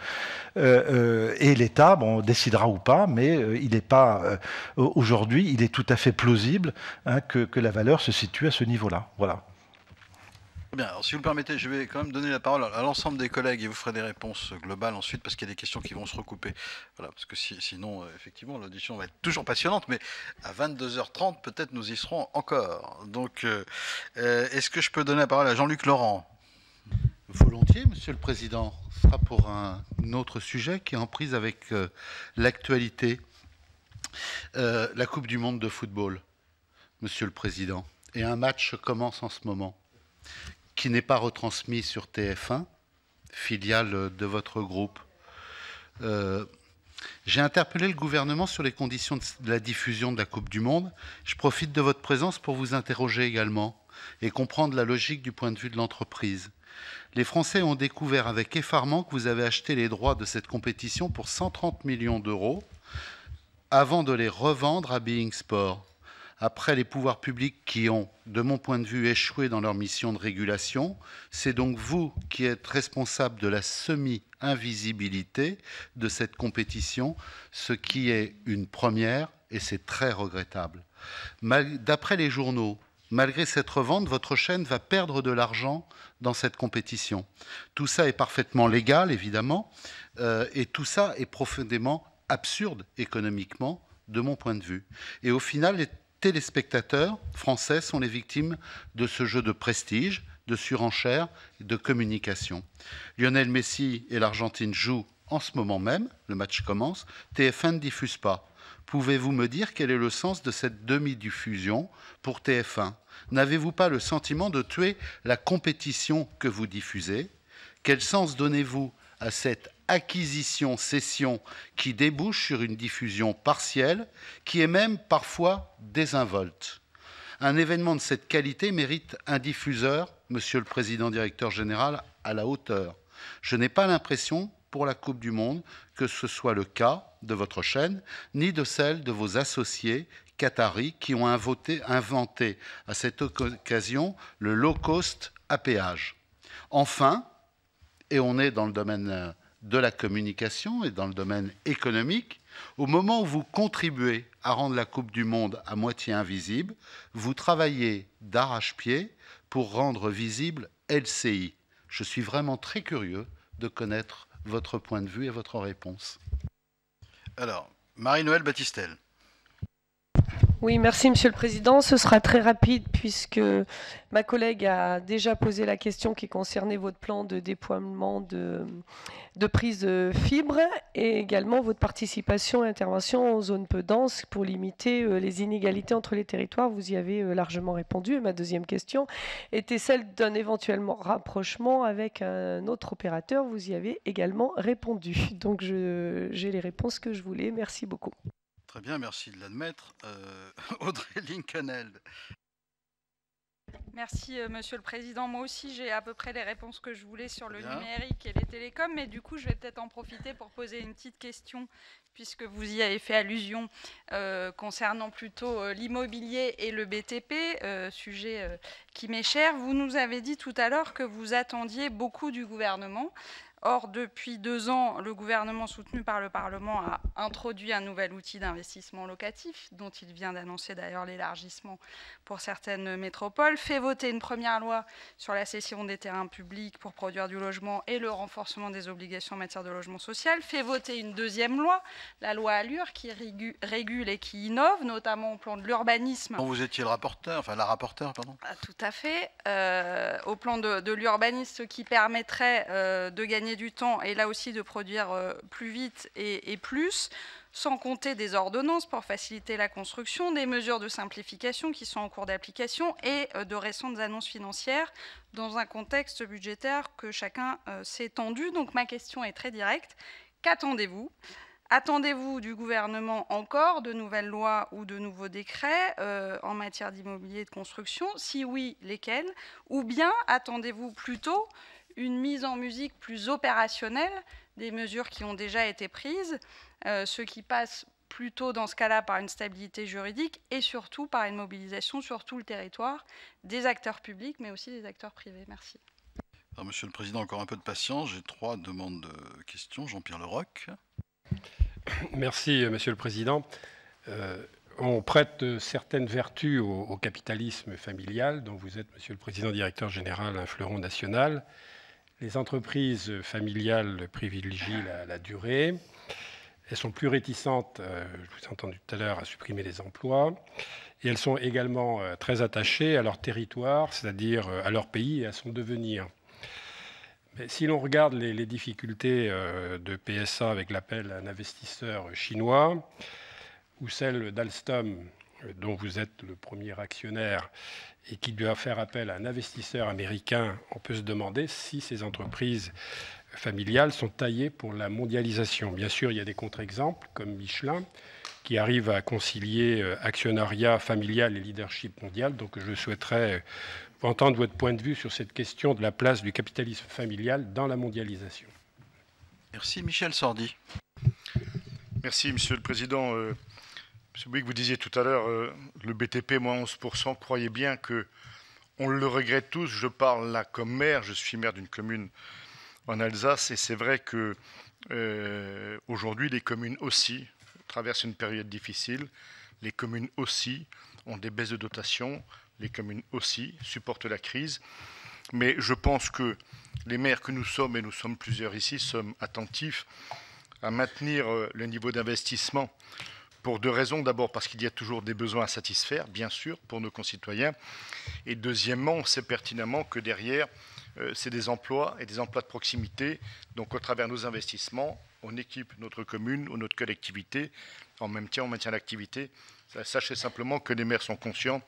Et l'État, bon, décidera ou pas, mais il n'est pas... aujourd'hui, il est tout à fait plausible que la valeur se situe à ce niveau-là. Voilà. Bien, alors si vous le permettez, je vais quand même donner la parole à l'ensemble des collègues et vous ferez des réponses globales ensuite, parce qu'il y a des questions qui vont se recouper. Voilà, parce que sinon, effectivement, l'audition va être toujours passionnante, mais à 22h30, peut-être nous y serons encore. Donc, est-ce que je peux donner la parole à Jean-Luc Laurent? Volontiers, Monsieur le Président. Ce sera pour un autre sujet qui est en prise avec l'actualité. La Coupe du Monde de football, Monsieur le Président, et un match commence en ce moment, qui n'est pas retransmis sur TF1, filiale de votre groupe. J'ai interpellé le gouvernement sur les conditions de la diffusion de la Coupe du Monde. Je profite de votre présence pour vous interroger également et comprendre la logique du point de vue de l'entreprise. Les Français ont découvert avec effarement que vous avez acheté les droits de cette compétition pour 130 millions d'euros avant de les revendre à Being Sport. Après les pouvoirs publics qui ont, de mon point de vue, échoué dans leur mission de régulation, c'est donc vous qui êtes responsable de la semi-invisibilité de cette compétition, ce qui est une première et c'est très regrettable. D'après les journaux, malgré cette revente, votre chaîne va perdre de l'argent dans cette compétition. Tout ça est parfaitement légal, évidemment, et tout ça est profondément absurde économiquement, de mon point de vue. Et au final, les téléspectateurs français sont les victimes de ce jeu de prestige, de surenchère et de communication. Lionel Messi et l'Argentine jouent en ce moment même, le match commence, TF1 ne diffuse pas. Pouvez-vous me dire quel est le sens de cette demi-diffusion pour TF1? N'avez-vous pas le sentiment de tuer la compétition que vous diffusez? Quel sens donnez-vous à cette acquisition-cession qui débouche sur une diffusion partielle, qui est même parfois désinvolte? Un événement de cette qualité mérite un diffuseur, Monsieur le Président Directeur Général, à la hauteur. Je n'ai pas l'impression, pour la Coupe du Monde, que ce soit le cas de votre chaîne, ni de celle de vos associés qataris qui ont inventé à cette occasion le low-cost à péage. Enfin, et on est dans le domaine de la communication et dans le domaine économique, au moment où vous contribuez à rendre la Coupe du Monde à moitié invisible, vous travaillez d'arrache-pied pour rendre visible LCI. Je suis vraiment très curieux de connaître votre point de vue et votre réponse. Alors, Marie-Noëlle Battistel. Oui, merci Monsieur le Président. Ce sera très rapide puisque ma collègue a déjà posé la question qui concernait votre plan de déploiement de prise de fibre et également votre participation et intervention en zone peu dense pour limiter les inégalités entre les territoires. Vous y avez largement répondu. Et ma deuxième question était celle d'un éventuellement rapprochement avec un autre opérateur. Vous y avez également répondu. Donc j'ai les réponses que je voulais. Merci beaucoup. Très bien, merci de l'admettre. Audrey Linkenheld. Merci Monsieur le Président. Moi aussi, j'ai à peu près les réponses que je voulais sur le numérique et les télécoms, mais du coup, je vais peut-être en profiter pour poser une petite question, puisque vous y avez fait allusion concernant plutôt l'immobilier et le BTP, sujet qui m'est cher. Vous nous avez dit tout à l'heure que vous attendiez beaucoup du gouvernement. Or, depuis 2 ans, le gouvernement soutenu par le Parlement a introduit un nouvel outil d'investissement locatif, dont il vient d'annoncer d'ailleurs l'élargissement pour certaines métropoles, fait voter une première loi sur la cession des terrains publics pour produire du logement et le renforcement des obligations en matière de logement social, fait voter une deuxième loi, la loi Allure, qui régule et qui innove, notamment au plan de l'urbanisme. Vous étiez le rapporteur, enfin la rapporteure, pardon. Tout à fait. Au plan de l'urbanisme, ce qui permettrait de gagner du temps et là aussi de produire plus vite et plus, sans compter des ordonnances pour faciliter la construction, des mesures de simplification qui sont en cours d'application et de récentes annonces financières dans un contexte budgétaire que chacun s'est tendu. Donc ma question est très directe. Qu'attendez-vous ? Attendez-vous du gouvernement encore de nouvelles lois ou de nouveaux décrets en matière d'immobilier et de construction ? Si oui, lesquels ? Ou bien attendez-vous plutôt une mise en musique plus opérationnelle des mesures qui ont déjà été prises, ce qui passe plutôt dans ce cas-là par une stabilité juridique et surtout par une mobilisation sur tout le territoire des acteurs publics, mais aussi des acteurs privés. Merci. Alors, Monsieur le Président, encore un peu de patience. J'ai 3 demandes de questions. Jean-Pierre Leroc. Merci, Monsieur le Président. On prête certaines vertus au capitalisme familial, dont vous êtes, Monsieur le Président, directeur général, un fleuron national. Les entreprises familiales privilégient la durée. Elles sont plus réticentes, je vous ai entendu tout à l'heure, à supprimer les emplois. Et elles sont également très attachées à leur territoire, c'est-à-dire à leur pays et à son devenir. Mais si l'on regarde les difficultés de PSA avec l'appel à un investisseur chinois, ou celle d'Alstom, dont vous êtes le premier actionnaire, et qui doit faire appel à un investisseur américain, on peut se demander si ces entreprises familiales sont taillées pour la mondialisation. Bien sûr, il y a des contre-exemples, comme Michelin, qui arrive à concilier actionnariat familial et leadership mondial. Donc je souhaiterais entendre votre point de vue sur cette question de la place du capitalisme familial dans la mondialisation. Merci. Michel Sordi. Merci, Monsieur le Président. Monsieur Bouygues, vous disiez tout à l'heure, le BTP, moins 11%, croyez bien qu'on le regrette tous. Je parle là comme maire, je suis maire d'une commune en Alsace, et c'est vrai que aujourd'hui, les communes aussi traversent une période difficile. Les communes aussi ont des baisses de dotation. Les communes aussi supportent la crise. Mais je pense que les maires que nous sommes, et nous sommes plusieurs ici, sommes attentifs à maintenir le niveau d'investissement pour 2 raisons. D'abord parce qu'il y a toujours des besoins à satisfaire, bien sûr, pour nos concitoyens. Et deuxièmement, on sait pertinemment que derrière, c'est des emplois et des emplois de proximité. Donc, au travers de nos investissements, on équipe notre commune ou notre collectivité. En même temps, on maintient l'activité. Sachez simplement que les maires sont conscients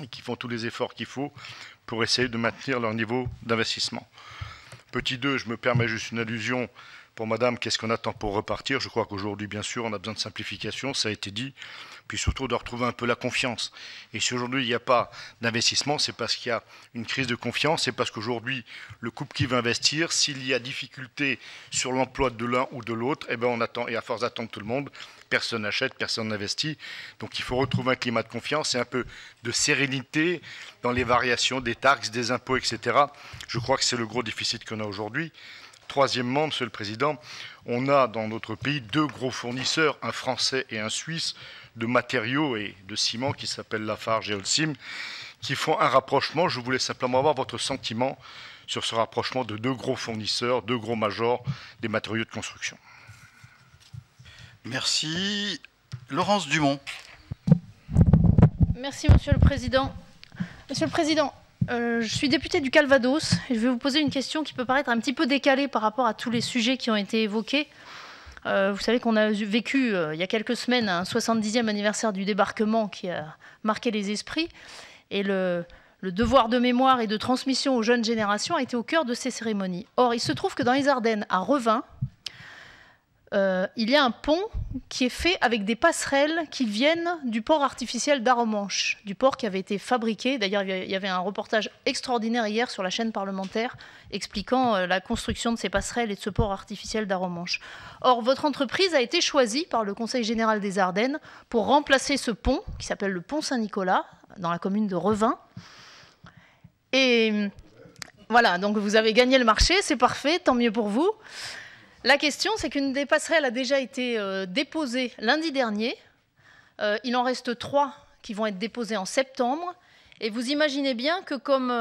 et qu'ils font tous les efforts qu'il faut pour essayer de maintenir leur niveau d'investissement. Petit 2, je me permets juste une allusion pour Madame, qu'est-ce qu'on attend pour repartir? Je crois qu'aujourd'hui, bien sûr, on a besoin de simplification, ça a été dit, puis surtout de retrouver un peu la confiance. Et si aujourd'hui, il n'y a pas d'investissement, c'est parce qu'il y a une crise de confiance, c'est parce qu'aujourd'hui, le couple qui veut investir, s'il y a difficulté sur l'emploi de l'un ou de l'autre, eh ben on attend, et à force d'attendre tout le monde, personne n'achète, personne n'investit. Donc il faut retrouver un climat de confiance et un peu de sérénité dans les variations des taxes, des impôts, etc. Je crois que c'est le gros déficit qu'on a aujourd'hui. Troisièmement, Monsieur le Président, on a dans notre pays 2 gros fournisseurs, un français et un suisse, de matériaux et de ciment qui s'appellent Lafarge et Holcim, qui font un rapprochement. Je voulais simplement avoir votre sentiment sur ce rapprochement de 2 gros fournisseurs, 2 gros majors des matériaux de construction. Merci. Laurence Dumont. Merci, Monsieur le Président. Monsieur le Président, je suis député du Calvados et je vais vous poser une question qui peut paraître un petit peu décalée par rapport à tous les sujets qui ont été évoqués. Vous savez qu'on a vécu il y a quelques semaines un 70e anniversaire du débarquement qui a marqué les esprits. Et le devoir de mémoire et de transmission aux jeunes générations a été au cœur de ces cérémonies. Or, il se trouve que dans les Ardennes, à Revin, il y a un pont qui est fait avec des passerelles qui viennent du port artificiel d'Arromanches, du port qui avait été fabriqué. D'ailleurs, il y avait un reportage extraordinaire hier sur la chaîne parlementaire expliquant la construction de ces passerelles et de ce port artificiel d'Arromanches. Or, votre entreprise a été choisie par le Conseil général des Ardennes pour remplacer ce pont, qui s'appelle le pont Saint-Nicolas, dans la commune de Revin. Et voilà, donc vous avez gagné le marché, c'est parfait, tant mieux pour vous. La question, c'est qu'une des passerelles a déjà été déposée lundi dernier. Il en reste 3 qui vont être déposées en septembre. Et vous imaginez bien que comme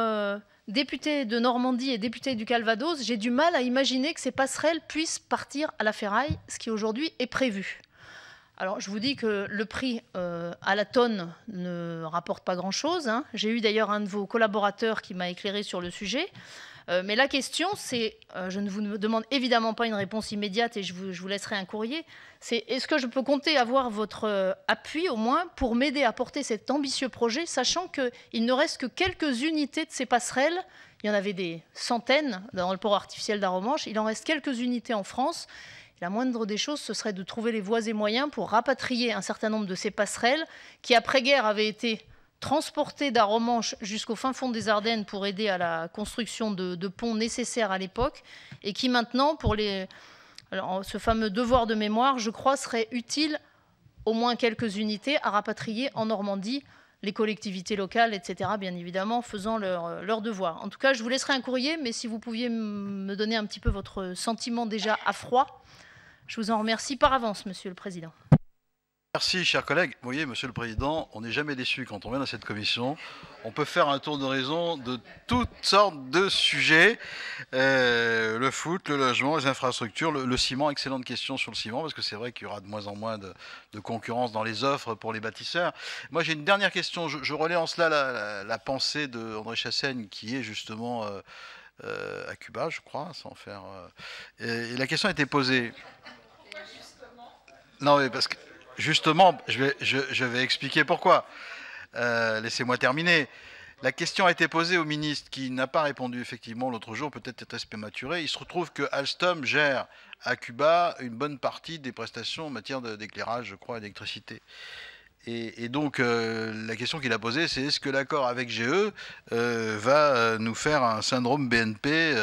député de Normandie et député du Calvados, j'ai du mal à imaginer que ces passerelles puissent partir à la ferraille, ce qui aujourd'hui est prévu. Alors, je vous dis que le prix à la tonne ne rapporte pas grand-chose, hein. J'ai eu d'ailleurs un de vos collaborateurs qui m'a éclairé sur le sujet. Mais la question, c'est, je ne vous demande évidemment pas une réponse immédiate et je vous laisserai un courrier, c'est est-ce que je peux compter avoir votre appui au moins pour m'aider à porter cet ambitieux projet, sachant qu'il ne reste que quelques unités de ces passerelles. Il y en avait des centaines dans le port artificiel d'Arromanches, il en reste quelques unités en France. La moindre des choses, ce serait de trouver les voies et moyens pour rapatrier un certain nombre de ces passerelles qui, après-guerre, avaient été transportées d'Arromanches jusqu'au fin fond des Ardennes pour aider à la construction de ponts nécessaires à l'époque et qui maintenant, pour ce fameux devoir de mémoire, je crois, serait utile au moins quelques unités à rapatrier en Normandie, les collectivités locales, etc., bien évidemment, faisant leur devoir. En tout cas, je vous laisserai un courrier, mais si vous pouviez me donner un petit peu votre sentiment déjà à froid, je vous en remercie par avance, Monsieur le Président. Merci, chers collègues. Vous voyez, Monsieur le Président, on n'est jamais déçu quand on vient dans cette commission. On peut faire un tour d'horizon de toutes sortes de sujets. Le foot, le logement, les infrastructures, le ciment. Excellente question sur le ciment, parce que c'est vrai qu'il y aura de moins en moins de concurrence dans les offres pour les bâtisseurs. Moi, j'ai une dernière question. Je relais en cela la pensée d'André Chassaigne, qui est justement à Cuba, je crois, sans faire... et la question a été posée... Non, mais parce que... Justement, je vais expliquer pourquoi. Laissez-moi terminer. La question a été posée au ministre qui n'a pas répondu effectivement l'autre jour, peut-être était prématuré. Il se retrouve que Alstom gère à Cuba une bonne partie des prestations en matière d'éclairage, je crois, et d'électricité. Et donc, la question qu'il a posée, c'est est-ce que l'accord avec GE va nous faire un syndrome BNP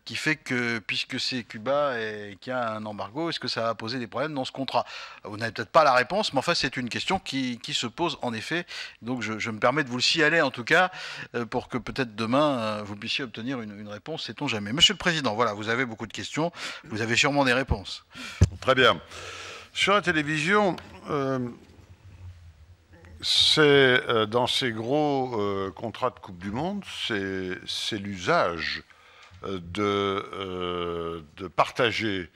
qui fait que, puisque c'est Cuba et qu'il y a un embargo, est-ce que ça va poser des problèmes dans ce contrat? Vous n'avez peut-être pas la réponse, mais enfin, c'est une question qui se pose en effet. Donc, je me permets de vous le signaler en tout cas, pour que peut-être demain, vous puissiez obtenir une réponse, sait-on jamais. Monsieur le Président, voilà, vous avez beaucoup de questions, vous avez sûrement des réponses. Très bien. Sur la télévision... c'est dans ces gros contrats de Coupe du Monde, c'est l'usage de partager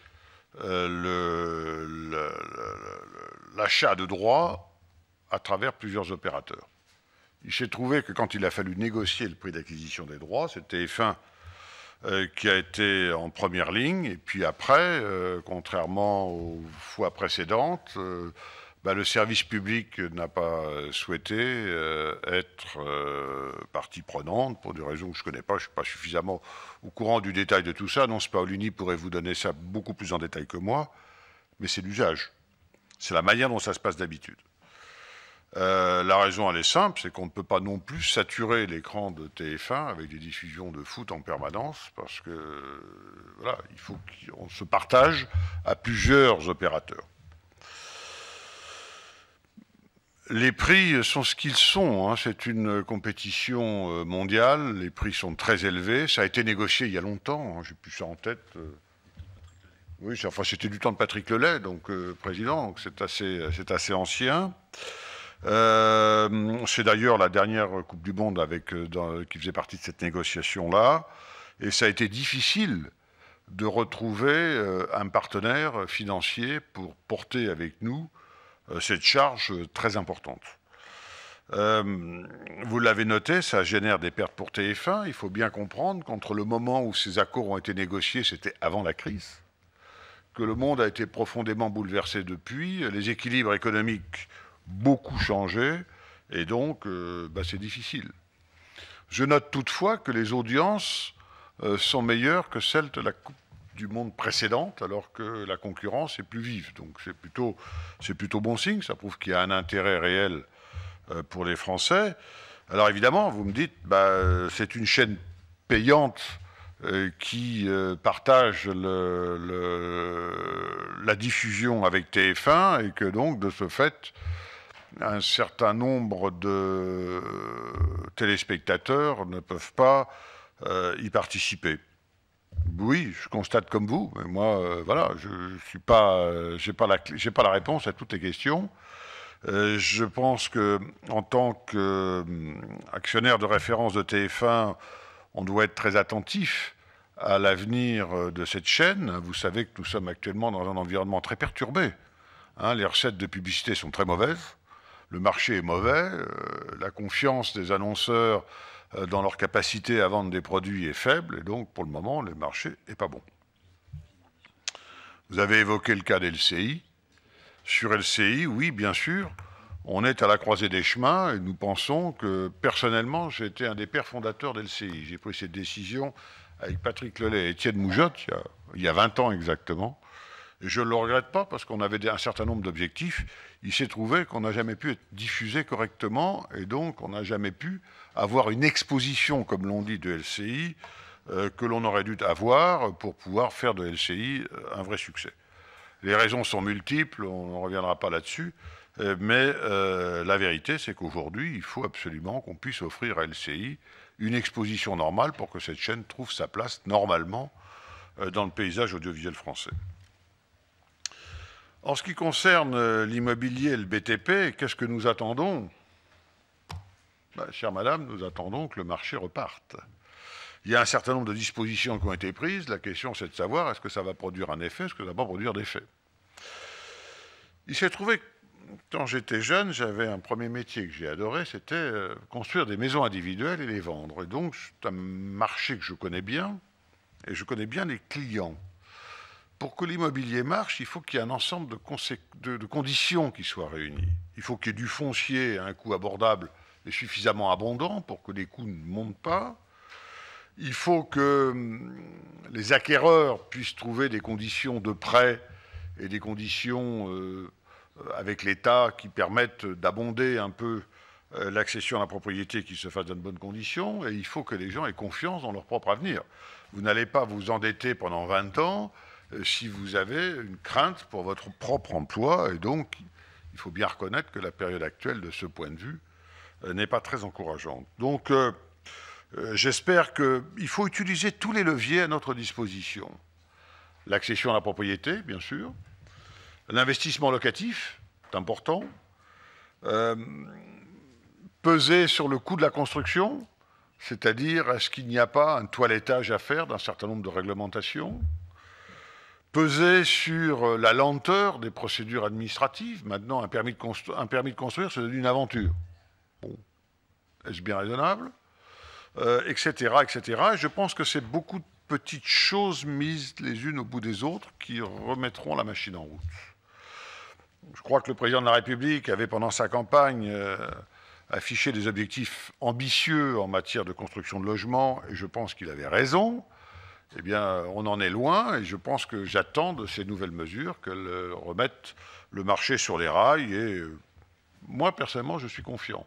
l'achat de droits à travers plusieurs opérateurs. Il s'est trouvé que quand il a fallu négocier le prix d'acquisition des droits, c'était TF1 qui a été en première ligne, et puis après, contrairement aux fois précédentes, le service public n'a pas souhaité être partie prenante pour des raisons que je ne connais pas. Je ne suis pas suffisamment au courant du détail de tout ça. Non, Paolini pourrait vous donner ça beaucoup plus en détail que moi, mais c'est l'usage. C'est la manière dont ça se passe d'habitude. La raison, elle est simple, c'est qu'on ne peut pas non plus saturer l'écran de TF1 avec des diffusions de foot en permanence, parce que voilà, il faut qu'on se partage à plusieurs opérateurs. Les prix sont ce qu'ils sont, hein. C'est une compétition mondiale, les prix sont très élevés, ça a été négocié il y a longtemps, hein. J'ai plus ça en tête. Oui, enfin, c'était du temps de Patrick Lelay, donc président, donc c'est assez ancien. C'est d'ailleurs la dernière Coupe du Monde qui faisait partie de cette négociation-là, et ça a été difficile de retrouver un partenaire financier pour porter avec nous cette charge très importante. Vous l'avez noté, ça génère des pertes pour TF1. Il faut bien comprendre qu'entre le moment où ces accords ont été négociés, c'était avant la crise, que le monde a été profondément bouleversé depuis, les équilibres économiques beaucoup changé, et donc c'est difficile. Je note toutefois que les audiences sont meilleures que celles de la Coupe du Monde précédente, alors que la concurrence est plus vive. Donc c'est plutôt bon signe, ça prouve qu'il y a un intérêt réel pour les Français. Alors évidemment, vous me dites, c'est une chaîne payante qui partage la diffusion avec TF1 et que donc, de ce fait, un certain nombre de téléspectateurs ne peuvent pas y participer. Oui, je constate comme vous, mais moi, voilà, je suis pas, j'ai pas la réponse à toutes les questions. Je pense que, en tant qu'actionnaire de référence de TF1, on doit être très attentif à l'avenir de cette chaîne. Vous savez que nous sommes actuellement dans un environnement très perturbé. Les recettes de publicité sont très mauvaises. Le marché est mauvais. La confiance des annonceurs dans leur capacité à vendre des produits est faible. Et donc, pour le moment, le marché n'est pas bon. Vous avez évoqué le cas d'LCI. Sur LCI, oui, bien sûr, on est à la croisée des chemins et nous pensons que, personnellement, j'ai été un des pères fondateurs d'LCI. J'ai pris cette décision avec Patrick Lelay et Étienne Moujotte, il y a 20 ans exactement. Et je ne le regrette pas parce qu'on avait un certain nombre d'objectifs. Il s'est trouvé qu'on n'a jamais pu être diffusé correctement et donc on n'a jamais pu avoir une exposition, comme l'on dit, de LCI que l'on aurait dû avoir pour pouvoir faire de LCI un vrai succès. Les raisons sont multiples, on ne reviendra pas là-dessus, mais la vérité, c'est qu'aujourd'hui, il faut absolument qu'on puisse offrir à LCI une exposition normale pour que cette chaîne trouve sa place normalement dans le paysage audiovisuel français. En ce qui concerne l'immobilier et le BTP, qu'est-ce que nous attendons? Chère madame, nous attendons que le marché reparte. Il y a un certain nombre de dispositions qui ont été prises. La question, c'est de savoir est-ce que ça va produire un effet, est-ce que ça ne va pas produire d'effet. Il s'est trouvé que quand j'étais jeune, j'avais un premier métier que j'ai adoré, c'était construire des maisons individuelles et les vendre. Et donc, c'est un marché que je connais bien, et je connais bien les clients. Pour que l'immobilier marche, il faut qu'il y ait un ensemble de conditions qui soient réunies. Il faut qu'il y ait du foncier à un coût abordable et suffisamment abondant pour que les coûts ne montent pas. Il faut que les acquéreurs puissent trouver des conditions de prêt et des conditions avec l'État qui permettent d'abonder un peu l'accession à la propriété qui se fasse dans de bonnes conditions. Et il faut que les gens aient confiance dans leur propre avenir. Vous n'allez pas vous endetter pendant 20 ans si vous avez une crainte pour votre propre emploi. Et donc, il faut bien reconnaître que la période actuelle, de ce point de vue, n'est pas très encourageante. Donc, j'espère qu'il faut utiliser tous les leviers à notre disposition. L'accession à la propriété, bien sûr. L'investissement locatif, c'est important. Peser sur le coût de la construction, c'est-à-dire est-ce qu'il n'y a pas un toilettage à faire d'un certain nombre de réglementations. Peser sur la lenteur des procédures administratives. Maintenant, un permis de construire, c'est une aventure. Bon, est-ce bien raisonnable, etc., etc. Et je pense que c'est beaucoup de petites choses mises les unes au bout des autres qui remettront la machine en route. Je crois que le président de la République avait, pendant sa campagne, affiché des objectifs ambitieux en matière de construction de logements, et je pense qu'il avait raison. Eh bien, on en est loin, et je pense que j'attends de ces nouvelles mesures qu'elles remettent le marché sur les rails, et moi, personnellement, je suis confiant.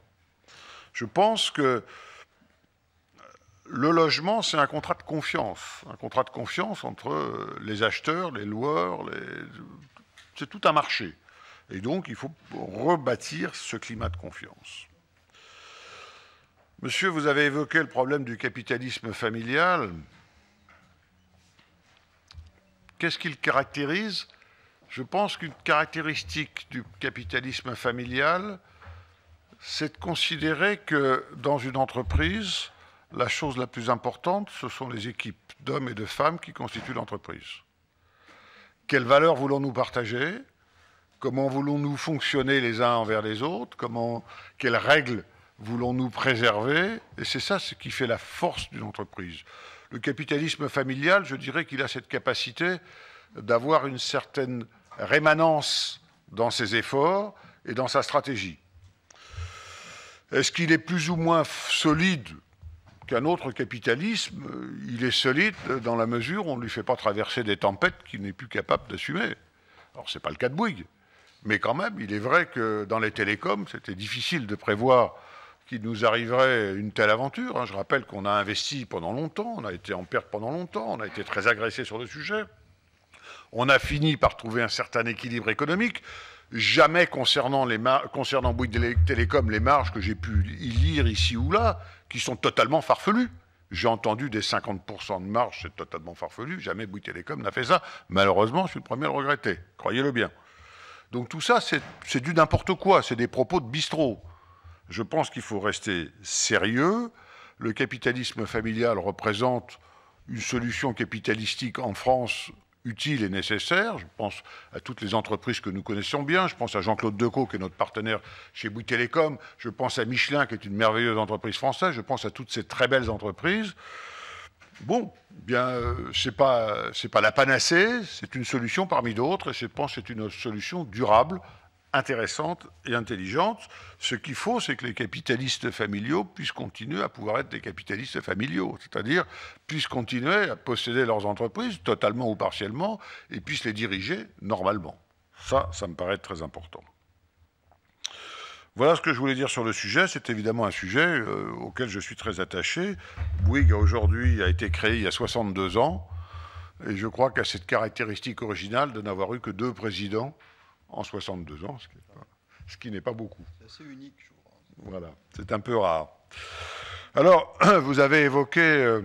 Je pense que le logement, c'est un contrat de confiance entre les acheteurs, les loueurs, c'est tout un marché. Et donc, il faut rebâtir ce climat de confiance. Monsieur, vous avez évoqué le problème du capitalisme familial. Qu'est-ce qui le caractérise? Je pense qu'une caractéristique du capitalisme familial, c'est de considérer que dans une entreprise, la chose la plus importante, ce sont les équipes d'hommes et de femmes qui constituent l'entreprise. Quelles valeurs voulons-nous partager? Comment voulons-nous fonctionner les uns envers les autres? Quelles règles voulons-nous préserver? Et c'est ça ce qui fait la force d'une entreprise. Le capitalisme familial, je dirais qu'il a cette capacité d'avoir une certaine rémanence dans ses efforts et dans sa stratégie. Est-ce qu'il est plus ou moins solide qu'un autre capitalisme? Il est solide dans la mesure où on ne lui fait pas traverser des tempêtes qu'il n'est plus capable d'assumer. Alors, ce n'est pas le cas de Bouygues, mais quand même, il est vrai que dans les télécoms, c'était difficile de prévoir qu'il nous arriverait une telle aventure. Je rappelle qu'on a investi pendant longtemps, on a été en perte pendant longtemps, on a été très agressé sur le sujet. On a fini par trouver un certain équilibre économique. Jamais concernant Bouygues Télécom, les marges que j'ai pu y lire ici ou là, qui sont totalement farfelues. J'ai entendu des 50% de marge, c'est totalement farfelu. Jamais Bouygues Télécom n'a fait ça. Malheureusement, je suis le premier à le regretter. Croyez-le bien. Donc tout ça, c'est du n'importe quoi. C'est des propos de bistrot. Je pense qu'il faut rester sérieux. Le capitalisme familial représente une solution capitalistique en France utile et nécessaire. Je pense à toutes les entreprises que nous connaissons bien. Je pense à Jean-Claude Decaux, qui est notre partenaire chez Bouygues Télécom. Je pense à Michelin, qui est une merveilleuse entreprise française. Je pense à toutes ces très belles entreprises. Bon, bien, c'est pas la panacée, c'est une solution parmi d'autres, et je pense que c'est une solution durable, intéressante et intelligente. Ce qu'il faut, c'est que les capitalistes familiaux puissent continuer à pouvoir être des capitalistes familiaux, c'est-à-dire puissent continuer à posséder leurs entreprises, totalement ou partiellement, et puissent les diriger normalement. Ça me paraît très important. Voilà ce que je voulais dire sur le sujet. C'est évidemment un sujet auquel je suis très attaché. Bouygues, aujourd'hui, a été créé il y a 62 ans, et je crois qu'à cette caractéristique originale de n'avoir eu que 2 présidents en 62 ans, ce qui n'est pas beaucoup. C'est assez unique, je crois. Voilà, c'est un peu rare. Alors, vous avez évoqué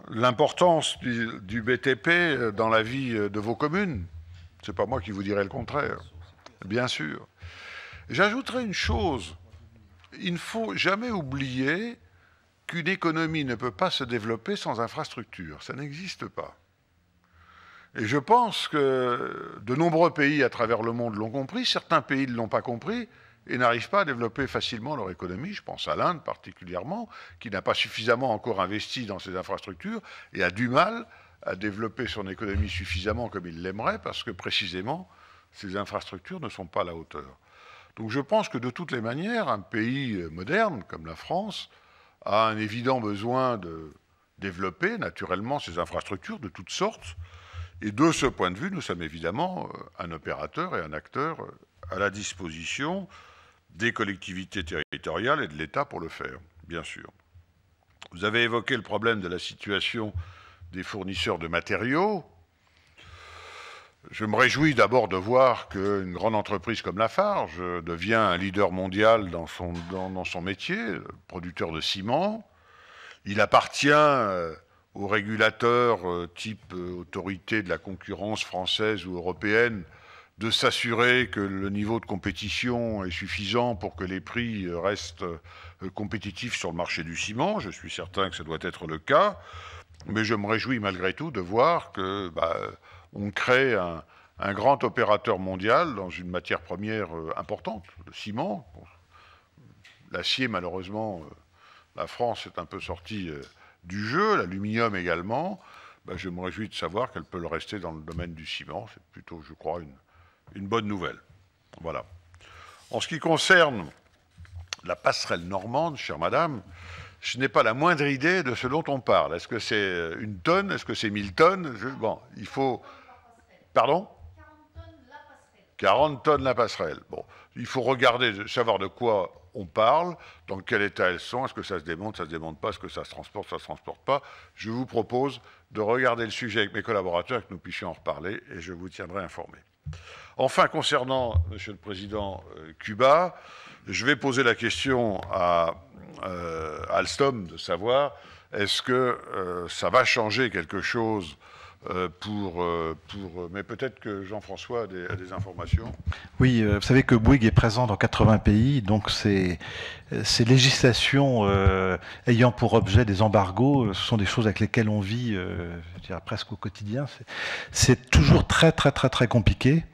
l'importance du BTP dans la vie de vos communes. Ce n'est pas moi qui vous dirai le contraire, bien sûr. J'ajouterai une chose. Il ne faut jamais oublier qu'une économie ne peut pas se développer sans infrastructure. Ça n'existe pas. Et je pense que de nombreux pays à travers le monde l'ont compris, certains pays ne l'ont pas compris et n'arrivent pas à développer facilement leur économie. Je pense à l'Inde particulièrement, qui n'a pas suffisamment encore investi dans ses infrastructures et a du mal à développer son économie suffisamment comme il l'aimerait, parce que précisément, ces infrastructures ne sont pas à la hauteur. Donc je pense que de toutes les manières, un pays moderne comme la France a un évident besoin de développer naturellement ses infrastructures de toutes sortes. Et de ce point de vue, nous sommes évidemment un opérateur et un acteur à la disposition des collectivités territoriales et de l'État pour le faire, bien sûr. Vous avez évoqué le problème de la situation des fournisseurs de matériaux. Je me réjouis d'abord de voir qu'une grande entreprise comme Lafarge devient un leader mondial dans son métier, producteur de ciment. Il appartient aux régulateurs type autorité de la concurrence française ou européenne de s'assurer que le niveau de compétition est suffisant pour que les prix restent compétitifs sur le marché du ciment. Je suis certain que ça doit être le cas, mais je me réjouis malgré tout de voir que on crée un grand opérateur mondial dans une matière première importante, le ciment. L'acier, malheureusement, la France est un peu sortie du jeu, l'aluminium également. Je me réjouis de savoir qu'elle peut le rester dans le domaine du ciment. C'est plutôt, je crois, une bonne nouvelle. Voilà. En ce qui concerne la passerelle normande, chère madame, je n'ai pas la moindre idée de ce dont on parle. Est-ce que c'est 1 tonne? Est-ce que c'est 1000 tonnes? Bon, il faut... Pardon? 40 tonnes la passerelle. Bon, il faut regarder, savoir de quoi on parle, dans quel état elles sont, est-ce que ça se démonte pas, est-ce que ça se transporte pas. Je vous propose de regarder le sujet avec mes collaborateurs et que nous puissions en reparler, et je vous tiendrai informé. Enfin, concernant, Monsieur le Président, Cuba, je vais poser la question à Alstom de savoir est-ce que ça va changer quelque chose mais peut-être que Jean-François a des informations. Oui, vous savez que Bouygues est présent dans 80 pays, donc ces législations ayant pour objet des embargos, ce sont des choses avec lesquelles on vit je dirais presque au quotidien. C'est toujours très compliqué.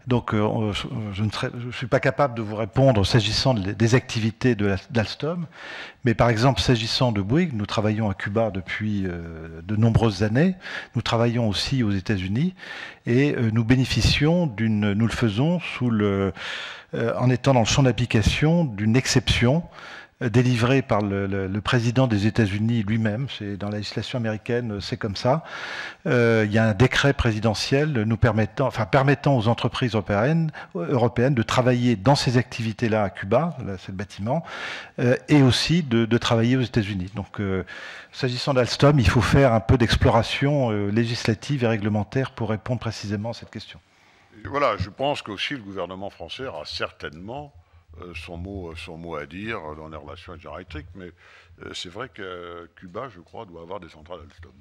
Donc, je ne suis pas capable de vous répondre s'agissant des activités d'Alstom. Mais par exemple, s'agissant de Bouygues, nous travaillons à Cuba depuis de nombreuses années. Nous travaillons aussi aux États-Unis. Et nous bénéficions nous le faisons en étant dans le champ d'application d'une exception délivrée par le président des États-Unis lui-même. C'est dans la législation américaine, c'est comme ça. Il y a un décret présidentiel permettant aux entreprises européennes de travailler dans ces activités-là à Cuba, là c'est le bâtiment, et aussi de travailler aux États-Unis. Donc, s'agissant d'Alstom, il faut faire un peu d'exploration législative et réglementaire pour répondre précisément à cette question. Et voilà, je pense qu'aussi le gouvernement français aura certainement son mot à dire dans les relations avec General Electric, mais c'est vrai que Cuba, je crois, doit avoir des centrales Alstom.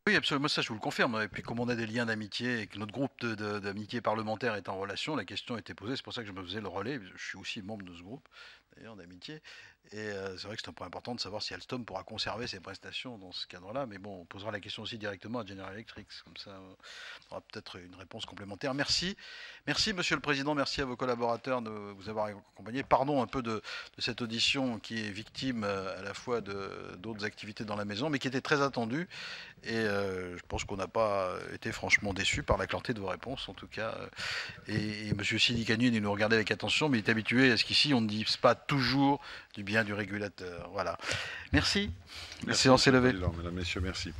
Oui, absolument, ça je vous le confirme. Et puis comme on a des liens d'amitié et que notre groupe d'amitié parlementaire est en relation, la question a été posée, c'est pour ça que je me faisais le relais. Je suis aussi membre de ce groupe, d'ailleurs, d'amitié. Et c'est vrai que c'est un point important de savoir si Alstom pourra conserver ses prestations dans ce cadre-là. Mais bon, on posera la question aussi directement à General Electric. Comme ça, on aura peut-être une réponse complémentaire. Merci. Merci, Monsieur le Président. Merci à vos collaborateurs de vous avoir accompagné. Pardon un peu de cette audition qui est victime à la fois d'autres activités dans la maison, mais qui était très attendue. Et je pense qu'on n'a pas été franchement déçus par la clarté de vos réponses, en tout cas. Et M. Sidi Canune, il nous regardait avec attention, mais il est habitué à ce qu'ici, on ne dise pas toujours du bien du régulateur. Voilà. Merci. La séance est levée. Mesdames, Messieurs, merci.